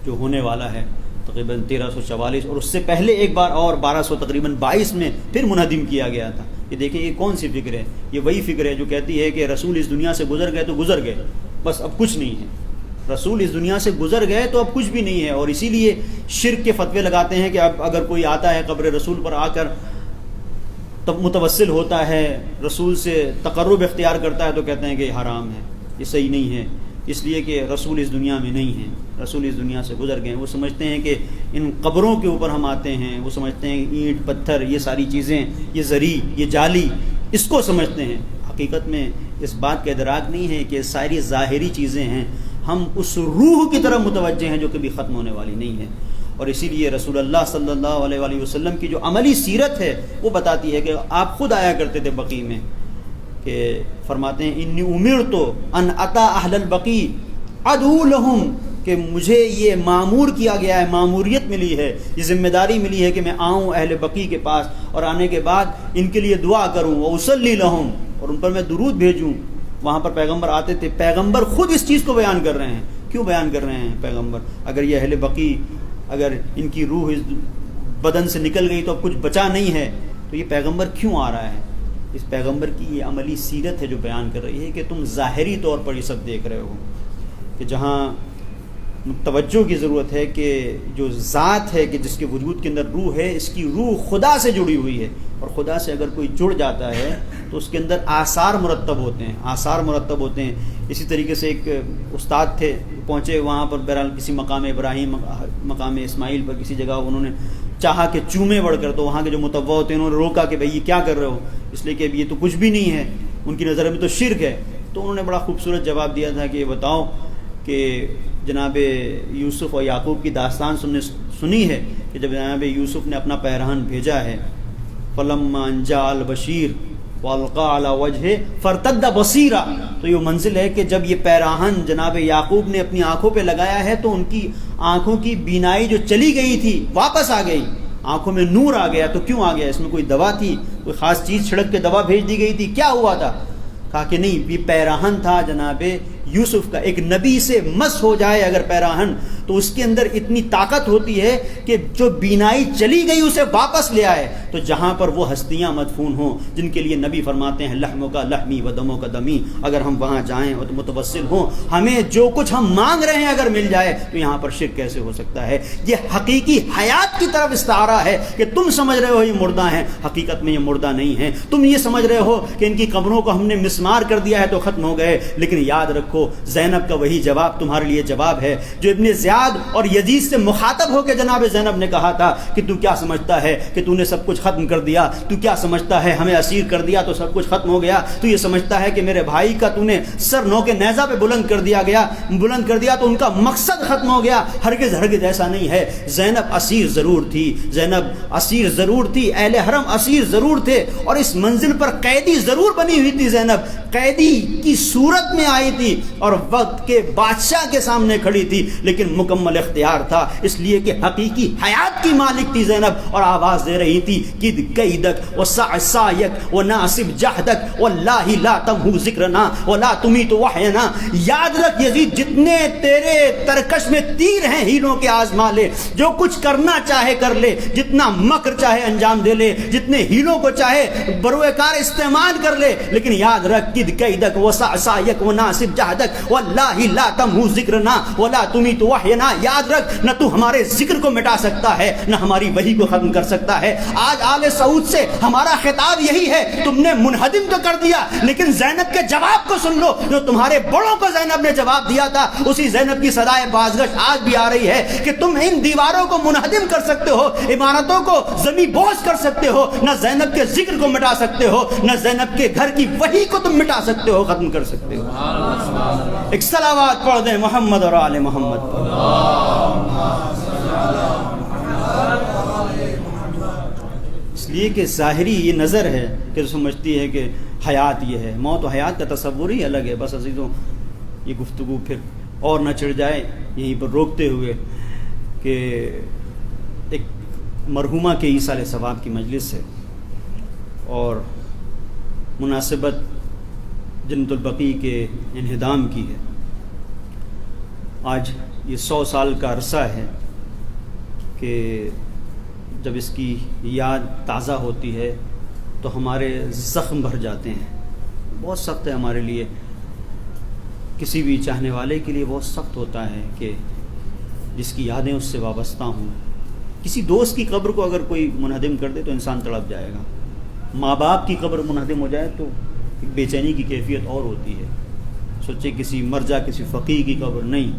جو ہونے والا ہے، تقریباً 1344، اور اس سے پہلے ایک بار اور 1222 میں پھر منہدم کیا گیا تھا۔ یہ دیکھیں یہ کون سی فکر ہے؟ یہ وہی فکر ہے جو کہتی ہے کہ رسول اس دنیا سے گزر گئے تو گزر گئے، بس اب کچھ نہیں ہے۔ رسول اس دنیا سے گزر گئے تو اب کچھ بھی نہیں ہے، اور اسی لیے شرک کے فتوے لگاتے ہیں کہ اب اگر کوئی آتا ہے قبر رسول پر آ کر متوسل ہوتا ہے، رسول سے تقرب اختیار کرتا ہے، تو کہتے ہیں کہ یہ حرام ہے، یہ صحیح نہیں ہے، اس لیے کہ رسول اس دنیا میں نہیں ہیں، رسول اس دنیا سے گزر گئے۔ وہ سمجھتے ہیں کہ ان قبروں کے اوپر ہم آتے ہیں، وہ سمجھتے ہیں اینٹ پتھر یہ ساری چیزیں، یہ زری، یہ جالی، اس کو سمجھتے ہیں۔ حقیقت میں اس بات کا ادراک نہیں ہے کہ ساری ظاہری چیزیں ہیں ہم اس روح کی طرف متوجہ ہیں جو کبھی ختم ہونے والی نہیں ہے. اور اسی لیے رسول اللہ صلی اللہ علیہ وآلہ وسلم کی جو عملی سیرت ہے وہ بتاتی ہے کہ آپ خود آیا کرتے تھے بقیع میں، کہ فرماتے ہیں انی امرت ان اتا اہل البقیع ادعو لہم، کہ مجھے یہ معمور کیا گیا ہے، معموریت ملی ہے، یہ ذمہ داری ملی ہے کہ میں آؤں اہل بقیع کے پاس اور آنے کے بعد ان کے لیے دعا کروں، واصلی لہم، اور ان پر میں درود بھیجوں. وہاں پر پیغمبر آتے تھے، پیغمبر خود اس چیز کو بیان کر رہے ہیں. کیوں بیان کر رہے ہیں پیغمبر؟ اگر یہ اہل بقیع، اگر ان کی روح اس بدن سے نکل گئی تو اب کچھ بچا نہیں ہے، تو یہ پیغمبر کیوں آ رہا ہے؟ اس پیغمبر کی یہ عملی سیرت ہے جو بیان کر رہی ہے کہ تم ظاہری طور پر یہ سب دیکھ رہے ہو، کہ جہاں توجہ کی ضرورت ہے کہ جو ذات ہے کہ جس کے وجود کے اندر روح ہے، اس کی روح خدا سے جڑی ہوئی ہے، اور خدا سے اگر کوئی جڑ جاتا ہے تو اس کے اندر آثار مرتب ہوتے ہیں، آثار مرتب ہوتے ہیں. اسی طریقے سے ایک استاد تھے، پہنچے وہاں پر بہرحال کسی مقام ابراہیم، مقام اسماعیل پر کسی جگہ انہوں نے چاہا کہ چومے بڑھ کر، تو وہاں کے جو متوع ہوتے ہیں انہوں نے روکا کہ بھئی یہ کیا کر رہے ہو، اس لیے کہ اب یہ تو کچھ بھی نہیں ہے، ان کی نظر میں تو شرک ہے. تو انہوں نے بڑا خوبصورت جواب دیا تھا کہ یہ بتاؤ کہ جناب یوسف اور یعقوب کی داستان سنی ہے کہ جب جناب یوسف نے اپنا پیرہن بھیجا ہے، فلما ان جاء البشیر والقى على وجهه فارتد بصيرا، تو یہ منزل ہے کہ جب یہ پیراہن جناب یعقوب نے اپنی آنکھوں پہ لگایا ہے تو ان کی آنکھوں کی بینائی جو چلی گئی تھی واپس آ گئی، آنکھوں میں نور آ گیا. تو کیوں آ گیا؟ اس میں کوئی دوا تھی، کوئی خاص چیز چھڑک کے دوا بھیج دی گئی تھی، کیا ہوا تھا؟ کہا کہ نہیں، یہ پیراہن تھا جناب یوسف کا. ایک نبی سے مس ہو جائے اگر پیراہن تو اس کے اندر اتنی طاقت ہوتی ہے کہ جو بینائی چلی گئی اسے واپس لے آئے. تو جہاں پر وہ ہستیاں مدفون ہوں جن کے لیے نبی فرماتے ہیں لحموں کا لحمی و دموں کا دمی، اگر ہم وہاں جائیں اور متوسل ہوں، ہمیں جو کچھ ہم مانگ رہے ہیں اگر مل جائے تو یہاں پر شرک کیسے ہو سکتا ہے؟ یہ حقیقی حیات کی طرف استعارہ ہے کہ تم سمجھ رہے ہو یہ مردہ ہیں، حقیقت میں یہ مردہ نہیں ہیں. تم یہ سمجھ رہے ہو کہ ان کی قبروں کو ہم نے مسمار کر دیا ہے تو ختم ہو گئے، لیکن یاد رکھو زینب کا وہی جواب تمہارے لیے جواب ہے جو ابن زیاد اور یزید سے مخاطب ہو کے جناب زینب نے کہا تھا کہ تو کیا سمجھتا ہے کہ تو نے سب کچھ ختم کر دیا؟ تو کیا سمجھتا ہے ہمیں اسیر کر دیا تو سب کچھ ختم ہو گیا؟ تو یہ سمجھتا ہے کہ میرے بھائی کا تو نے سر نو کے نیزہ پہ بلند کر دیا تو ان کا مقصد ختم ہو گیا؟ ہرگز ہرگز ایسا نہیں ہے. زینب اسیر ضرور تھی، زینب اسیر ضرور تھی، اہل حرم اسیر ضرور تھے، اور اس منزل پر قیدی ضرور بنی ہوئی تھی. زینب قیدی کی صورت میں آئی تھی اور وقت کے بادشاہ کے سامنے کھڑی تھی، لیکن مکمل اختیار تھا، اس لیے کہ حقیقی حیات کی مالک تھی زینب، اور آواز دے رہی تھی کد قیدک وسع سایک وناسب جہدک واللہ لا تمہو ذکرنا ولا تمیت وحینا. یاد رکھ یزید، جتنے تیرے ترکش میں تیر ہیں ہیلوں کے آزما لے، جو کچھ کرنا چاہے کر لے، جتنا مکر چاہے انجام دے لے، جتنے ہیلوں کو چاہے بروئے کار استعمال کر لے، لیکن یاد رکھ کد قیدک وسع سایک وناسب جہدک واللہ لا تمہو ذکرنا ولا تمیت وحینا. یاد رکھ، نہ تو ہمارے ذکر کو مٹا سکتا ہے نہ ہماری وحی کو ختم کر سکتا ہے. آج آل سعود سے ہمارا خطاب یہی ہے، تم نے منہدم تو کر دیا، لیکن زینب کے جواب کو سن لو جو تمہارے بڑوں کو زینب نے جواب دیا تھا. اسی زینب کی صدائے بازگشت آج بھی آ رہی ہے کہ تم ان دیواروں کو منہدم کر سکتے ہو، عمارتوں کو زمین بوس کر سکتے ہو، نہ زینب کے ذکر کو مٹا سکتے ہو، نہ زینب کے گھر کی وحی کو تم مٹا سکتے ہو، ختم کر سکتے ہو. ایک صلوات پڑھ دیں محمد اور آل محمد پر. اس لیے کہ ظاہری یہ نظر ہے کہ سمجھتی ہے کہ حیات یہ ہے، موت و حیات کا تصور ہی الگ ہے. بس عزیزوں، یہ گفتگو پھر اور نہ چڑھ جائے یہیں پر روکتے ہوئے کہ ایک مرحومہ کے ایصال ثواب کی مجلس ہے اور مناسبت جنت البقیع کے انہدام کی ہے. آج یہ 100 سال کا عرصہ ہے کہ جب اس کی یاد تازہ ہوتی ہے تو ہمارے زخم بھر جاتے ہیں. بہت سخت ہے ہمارے لیے، کسی بھی چاہنے والے کے لیے بہت سخت ہوتا ہے کہ جس کی یادیں اس سے وابستہ ہوں. کسی دوست کی قبر کو اگر کوئی منہدم کر دے تو انسان تڑپ جائے گا. ماں باپ کی قبر منہدم ہو جائے تو ایک بے چینی کی کیفیت اور ہوتی ہے. سوچے کسی مرجع، کسی فقیر کی قبر نہیں،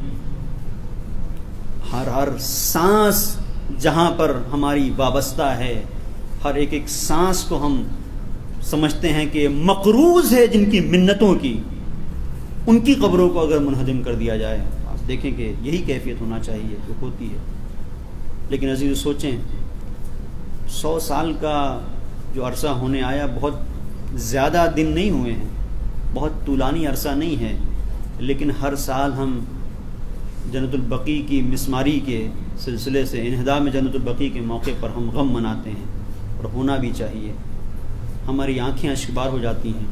ہر سانس جہاں پر ہماری وابستہ ہے، ہر ایک سانس کو ہم سمجھتے ہیں کہ مقروض ہے جن کی منتوں کی، ان کی قبروں کو اگر منہدم کر دیا جائے، آپ دیکھیں کہ یہی کیفیت ہونا چاہیے جو ہوتی ہے. لیکن عزیز سوچیں 100 سال کا جو عرصہ ہونے آیا بہت زیادہ دن نہیں ہوئے ہیں، بہت طولانی عرصہ نہیں ہے، لیکن ہر سال ہم جنت البقیع کی مسماری کے سلسلے سے انہدام جنت البقیع کے موقع پر ہم غم مناتے ہیں، اور ہونا بھی چاہیے. ہماری آنکھیں اشکبار ہو جاتی ہیں،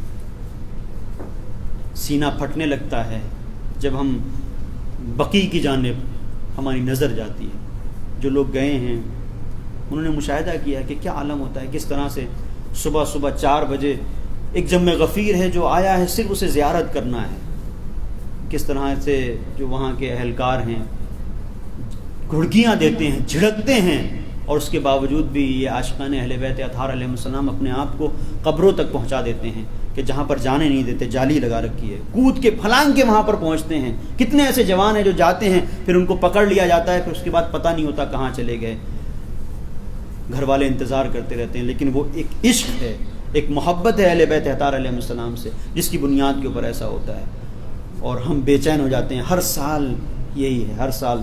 سینہ پھٹنے لگتا ہے جب ہم بقیع کی جانب ہماری نظر جاتی ہے. جو لوگ گئے ہیں انہوں نے مشاہدہ کیا کہ کیا عالم ہوتا ہے، کس طرح سے صبح 4 بجے ایک جمع غفیر ہے جو آیا ہے صرف اسے زیارت کرنا ہے، کس طرح سے جو وہاں کے اہلکار ہیں گھڑکیاں دیتے ہیں، جھڑکتے ہیں، اور اس کے باوجود بھی یہ عاشقان اہل بیت اطہار علیہ السلام اپنے آپ کو قبروں تک پہنچا دیتے ہیں کہ جہاں پر جانے نہیں دیتے، جالی لگا رکھی ہے، کود کے پھلانگ کے وہاں پر پہنچتے ہیں. کتنے ایسے جوان ہیں جو جاتے ہیں پھر ان کو پکڑ لیا جاتا ہے، پھر اس کے بعد پتہ نہیں ہوتا کہاں چلے گئے. گھر والے انتظار کرتے رہتے ہیں، لیکن وہ ایک عشق ہے، ایک محبت ہے اہل بیت اطہار علیہ السلام سے جس کی بنیاد کے اوپر ایسا ہوتا ہے. اور ہم بے چین ہو جاتے ہیں. ہر سال یہی ہے، ہر سال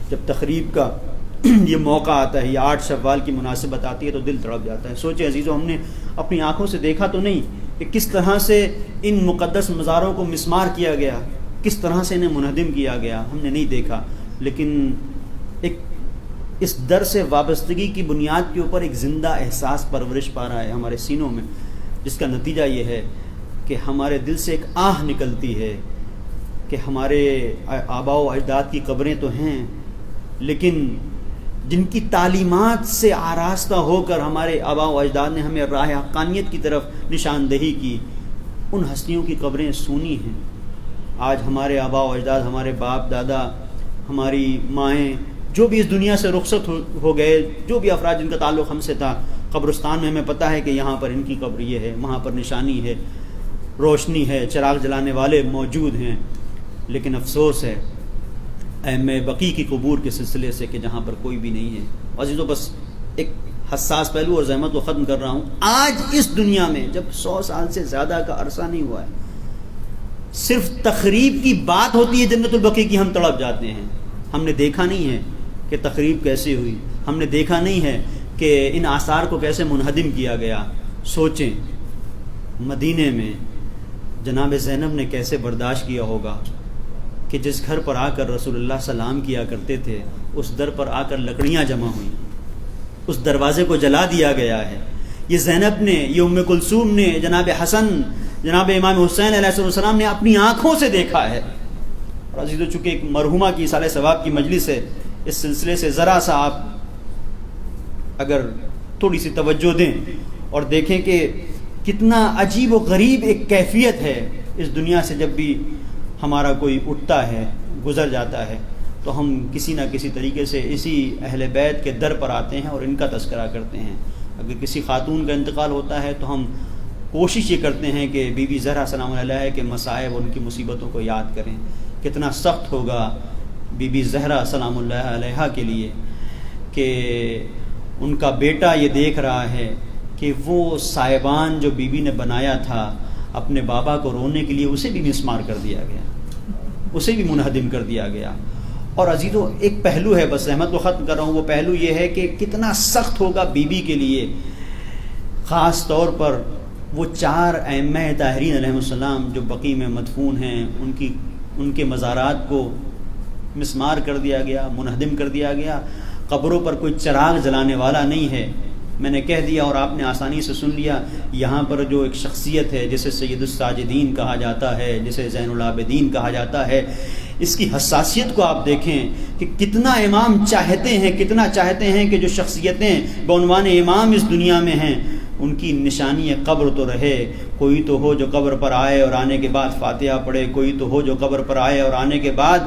جب تقریب کا یہ موقع آتا ہے، یہ 8 شوال کی مناسبت آتی ہے تو دل تڑپ جاتا ہے. سوچے عزیزو، ہم نے اپنی آنکھوں سے دیکھا تو نہیں کہ کس طرح سے ان مقدس مزاروں کو مسمار کیا گیا، کس طرح سے انہیں منہدم کیا گیا، ہم نے نہیں دیکھا. لیکن ایک اس در سے وابستگی کی بنیاد کے اوپر ایک زندہ احساس پرورش پا رہا ہے ہمارے سینوں میں، جس کا نتیجہ یہ ہے کہ ہمارے دل سے ایک آہ نکلتی ہے کہ ہمارے آباء و اجداد کی قبریں تو ہیں، لیکن جن کی تعلیمات سے آراستہ ہو کر ہمارے آباء و اجداد نے ہمیں راہ حقانیت کی طرف نشاندہی کی، ان ہستیوں کی قبریں سونی ہیں. آج ہمارے آباء و اجداد، ہمارے باپ دادا، ہماری مائیں، جو بھی اس دنیا سے رخصت ہو گئے، جو بھی افراد جن کا تعلق ہم سے تھا، قبرستان میں ہمیں پتہ ہے کہ یہاں پر ان کی قبر یہ ہے، وہاں پر نشانی ہے، روشنی ہے، چراغ جلانے والے موجود ہیں. لیکن افسوس ہے ائمہ بقیع کی قبور کے سلسلے سے کہ جہاں پر کوئی بھی نہیں ہے. عزیزو، بس ایک حساس پہلو اور زحمت کو ختم کر رہا ہوں. آج اس دنیا میں جب 100 سال سے زیادہ کا عرصہ نہیں ہوا ہے، صرف تقریب کی بات ہوتی ہے جنت البقیع کی، ہم تڑپ جاتے ہیں. ہم نے دیکھا نہیں ہے کہ تقریب کیسے ہوئی، ہم نے دیکھا نہیں ہے کہ ان آثار کو کیسے منہدم کیا گیا. سوچیں مدینے میں جناب زینب نے کیسے برداشت کیا ہوگا کہ جس گھر پر آ کر رسول اللہ سلام کیا کرتے تھے، اس در پر آ کر لکڑیاں جمع ہوئیں، اس دروازے کو جلا دیا گیا ہے. یہ زینب نے، یہ ام کلثوم نے، جناب حسن، جناب امام حسین علیہ السلام نے اپنی آنکھوں سے دیکھا ہے. اور عزیزو، چونکہ ایک مرحومہ کی سال ثواب کی مجلس ہے، اس سلسلے سے ذرا سا آپ اگر تھوڑی سی توجہ دیں اور دیکھیں کہ کتنا عجیب و غریب ایک کیفیت ہے اس دنیا سے. جب بھی ہمارا کوئی اٹھتا ہے، گزر جاتا ہے، تو ہم کسی نہ کسی طریقے سے اسی اہل بیت کے در پر آتے ہیں اور ان کا تذکرہ کرتے ہیں. اگر کسی خاتون کا انتقال ہوتا ہے تو ہم کوشش یہ کرتے ہیں کہ بی بی زہرا سلام اللہ علیہ کے مصائب، ان کی مصیبتوں کو یاد کریں. کتنا سخت ہوگا بی بی زہرا سلام اللہ علیہ کے لیے کہ ان کا بیٹا یہ دیکھ رہا ہے کہ وہ صاحبان جو بی بی نے بنایا تھا اپنے بابا کو رونے کے لیے، اسے بھی مسمار کر دیا گیا، اسے بھی منہدم کر دیا گیا. اور عزیزو، ایک پہلو ہے، بس احمد کو ختم کر رہا ہوں، وہ پہلو یہ ہے کہ کتنا سخت ہوگا بی بی کے لیے، خاص طور پر وہ 4 ائمہ طاہرین علیہ السلام جو بقیع میں مدفون ہیں، ان کے مزارات کو مسمار کر دیا گیا، منہدم کر دیا گیا. قبروں پر کوئی چراغ جلانے والا نہیں ہے. میں نے کہہ دیا اور آپ نے آسانی سے سن لیا، یہاں پر جو ایک شخصیت ہے جسے سید الساجدین کہا جاتا ہے، جسے زین العابدین کہا جاتا ہے، اس کی حساسیت کو آپ دیکھیں کہ کتنا امام چاہتے ہیں، کتنا چاہتے ہیں کہ جو شخصیتیں بعنوان امام اس دنیا میں ہیں ان کی نشانی قبر تو رہے. کوئی تو ہو جو قبر پر آئے اور آنے کے بعد فاتحہ پڑھے، کوئی تو ہو جو قبر پر آئے اور آنے کے بعد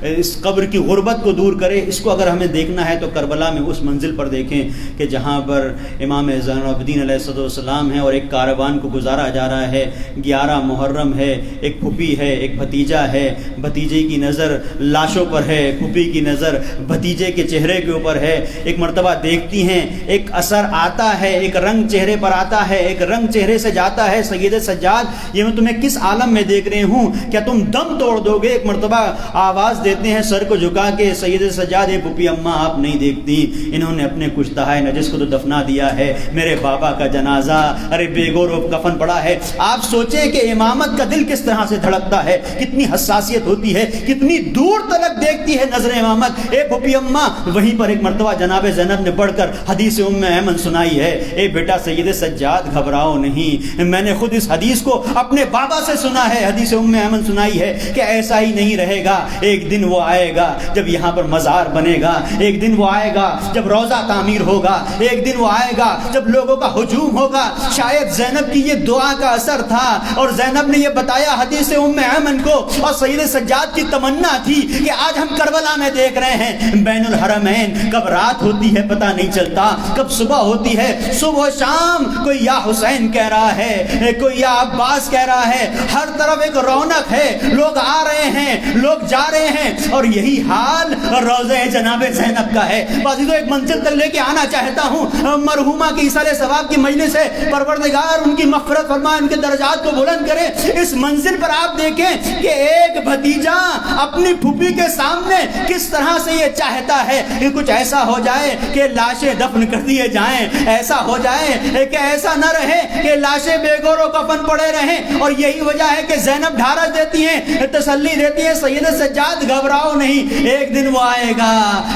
اس قبر کی غربت کو دور کرے. اس کو اگر ہمیں دیکھنا ہے تو کربلا میں اس منزل پر دیکھیں کہ جہاں پر امام زین العابدین علیہ السلام ہیں اور ایک کاروان کو گزارا جا رہا ہے. 11 محرم ہے، ایک پھوپھی ہے، ایک بھتیجا ہے، بھتیجے کی نظر لاشوں پر ہے، پھوپھی کی نظر بھتیجے کے چہرے کے اوپر ہے. ایک مرتبہ دیکھتی ہیں، ایک اثر آتا ہے، ایک رنگ چہرے پر آتا ہے، ایک رنگ چہرے سے جاتا ہے. سیدہ سید سجاد یہ میں تمہیں کس عالم میں دیکھ رہے ہوں, کیا تم دم توڑ دو گے؟ ایک مرتبہ آواز دیتے ہیں سر کو جھکا کے, سید سجاد اے پھوپھی اماں آپ نہیں دیکھتی, انہوں نے اپنے کشتہ نجس کو تو دفنا دیا ہے, میرے بابا کا جنازہ ارے بے گور و کفن پڑا ہے. آپ سوچیں کہ امامت کا دل کس طرح سے دھڑکتا ہے, کتنی حساسیت ہوتی ہے, کتنی دور تلک دیکھتی ہے نظر امامت. اے پھوپھی اماں, وہیں پر ایک مرتبہ جناب زینب نے پڑھ کر حدیث ام ایمن سنائی ہے, اے بیٹا سید سجاد گھبراؤ نہیں, میں نے خود اس حدیث کو اپنے بابا سے سنا ہے. حدیث ام ایمن سنائی ہے کہ ایسا ہی نہیں رہے گا, ایک دن وہ آئے گا جب یہاں پر مزار بنے گا, ایک دن وہ آئے گا جب روضہ تعمیر ہوگا, ایک دن وہ آئے گا جب لوگوں کا ہجوم ہوگا. شاید زینب کی یہ دعا کا اثر تھا, اور زینب نے یہ بتایا حدیث ام ایمن کو, اور سید سجاد کی تمنا تھی کہ آج ہم کربلا میں دیکھ رہے ہیں بین الحرمین, کب رات ہوتی ہے پتہ نہیں چلتا, کب صبح ہوتی ہے, صبح شام کوئی یا حسین کہہ رہا ہے, کوئی یا عباس کہہ رہا ہے, ہر طرف ایک رونق ہے, لوگ آ رہے ہیں, لوگ جا رہے ہیں, اور یہی حال روضہ جناب زینب کا ہے. عزیزو ایک منزل تک لے کے آنا چاہتا ہوں, مرحومہ کی ایصال ثواب کی مجلس ہے, پروردگار ان کی مغفرت فرمائے, ان کے درجات کو بلند کرے. اس منزل پر آپ دیکھیں کہ ایک بھتیجا اپنی پھوپھی کے سامنے کس طرح سے یہ چاہتا ہے کہ کچھ ایسا ہو جائے کہ لاشیں دفن کر دیے جائیں, ایسا ہو جائے کہ ایسا نہ رہے کہ لاشیں بے گور و کفن پڑے رہیں. اور یہی وجہ ہے کہ زینب ڈھارس دیتی ہیں, تسلی دیتی ہے, سید سجاد گھبراؤ نہیں, ایک دن وہ آئے گا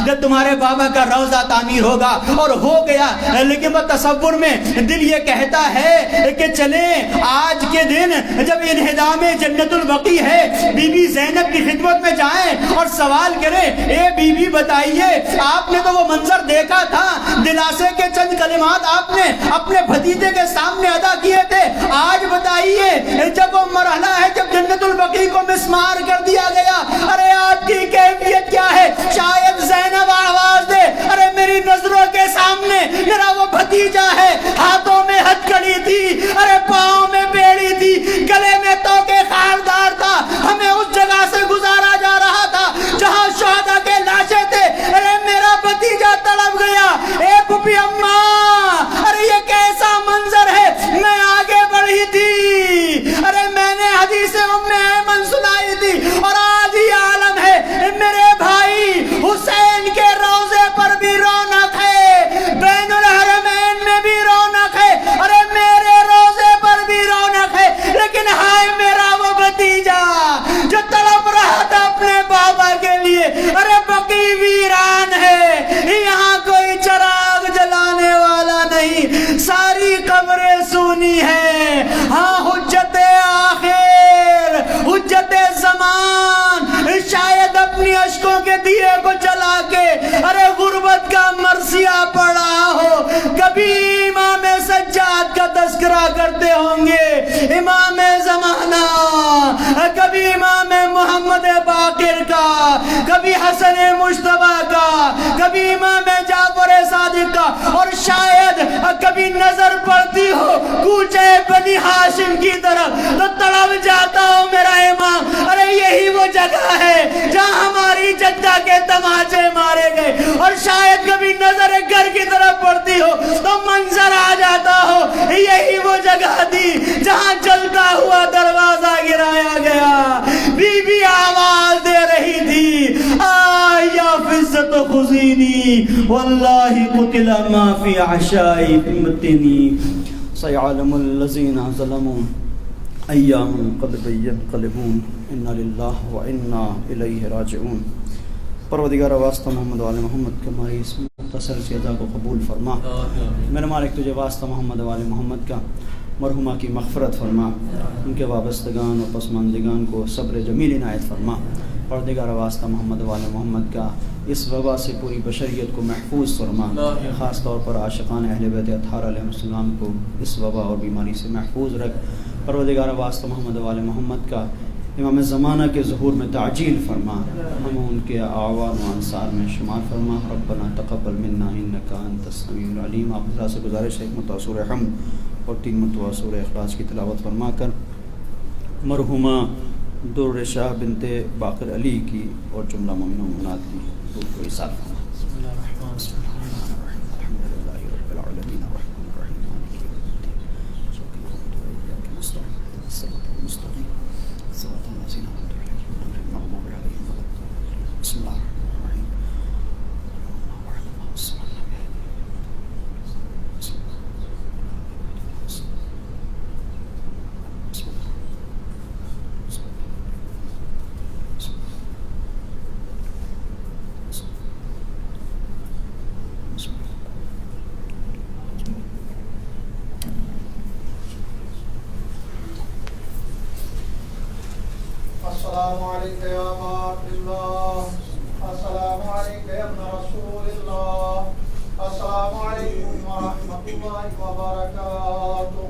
جب تمہارے بابا کا روضہ تعمیر ہوگا. اور ہو گیا, لیکن وہ تصور میں دل یہ کہتا ہے کہ چلیں آج کے دن جب انہدام جنت البقیع ہے, بی بی زینب کی خدمت میں جائیں اور سوال کریں, اے بی بی بتائیے, آپ نے تو وہ منظر دیکھا تھا, دلاسے کے چند کلمات آپ نے اپنے بھتیجے کے سامنے ادا کیے تھے, آج بتائیے جب وہ مرحلہ ہے جب جنت البقیع کو مسمار کر دیا گیا, ارے آپ کی کیفیت کیا ہے؟ شاید زینب آواز دے, ارے میری نظروں کے سامنے میرا وہ بھتیجا ہے, ہاتھوں میں ہتھکڑی تھی, ارے پاؤں میں بیڑی تھی, گلے میں توکے خاردار تھا, ہمیں اس جگہ سے گزارا جا رہا تھا جہاں شہداء کے لاشیں تھے, ارے میرا بھتیجا تڑپ گیا. اے پھوپھی اماں, ارے یہ کیسا منظر ہے؟ میں آگے بڑھی تھی, ارے میں نے حدیث ام ایمن سنائی تھی, اور آج ہی عالم ہے, میرے بھائی حسین کے روضے پر بھی رونق ہے, بین الحرمین میں بھی رونق ہے, ارے میرے روضے پر بھی رونق ہے, لیکن ہائے میرا وہ بھتیجا جو تڑپ رہا تھا اپنے بابا کے لیے, ارے بقیع ویران ہے, یہاں کوئی چراغ جلانے والا نہیں, ساری قبریں سونی ہیں. ہاں حجت آخر, حجت زمان شاید اپنی اشکوں کے دیے کو جلا کے ارے غربت کا مرثیہ پڑا ہو. کبھی امام سجاد کا تذکرہ کرتے ہوں گے, امام زمانہ, کبھی امام محمد باقر کا, کبھی حسن مجتبیٰ کا, کبھی امام جعفر صادق کا, اور شاید کبھی نظر پڑتی ہو کوچے بنی ہاشم کی طرف تو تڑپ جاتا ہو میرا امام, ارے یہی وہ جگہ ہے جہاں ہماری جدہ کے تماچے مارے گئے. اور شاید کبھی نظر گھر کی طرف پڑتی ہو تو منظر آ جاتا ہو, یہی وہ جگہ تھی جہاں جلتا ہوا دروازہ گرایا گیا. بی بی آواز دے رہی تھی, آیا فزت خزینی واللہ قتل ما فی عشائی فمتنی, سیعلم الذین ظلموا ایام قد ینقلبون, انا للہ و انا الیہ راجعون. پروردگار واسطہ محمد و آل محمد کے ہماری اس مختصر سی ادا کو قبول فرما. میرے مالک تجھے واسطہ محمد و آل محمد کا مرحومہ کی مغفرت فرما, ان کے وابستگان و پسماندگان کو صبر جمیل عنایت فرما. پروردگار واسطہ محمد و آل محمد کا اس وبا سے پوری بشریت کو محفوظ فرما, خاص طور پر عاشقان اہل بیت اطہار علیہ السلام کو اس وبا اور بیماری سے محفوظ رکھ. پروردگار واسطہ محمد و آل محمد کا امام زمانہ کے ظہور میں تعجیل فرما, ہم ان کے اعوان و انصار میں شمار فرما. ربنا تقبل منا انک انت السمیع العلیم. آپ حضرات سے گزارش ہے ایک مرتبہ سورہ حمد اور 3 مرتبہ سورہ اخلاص کی تلاوت فرما کر مرحومہ در شاہ بنت باقر علی کی اور جملہ مومنین و مومنات کی روح کو ایصال فرما. بسم اللہ الرحمن الرحیم, الحمدللہ رب العالمین الرحمن الرحیم مالک یوم الدین. السلام عليك يا أبا عبد الله. السلام عليك يا ابن رسول الله. السلام عليكم ورحمة الله وبركاته.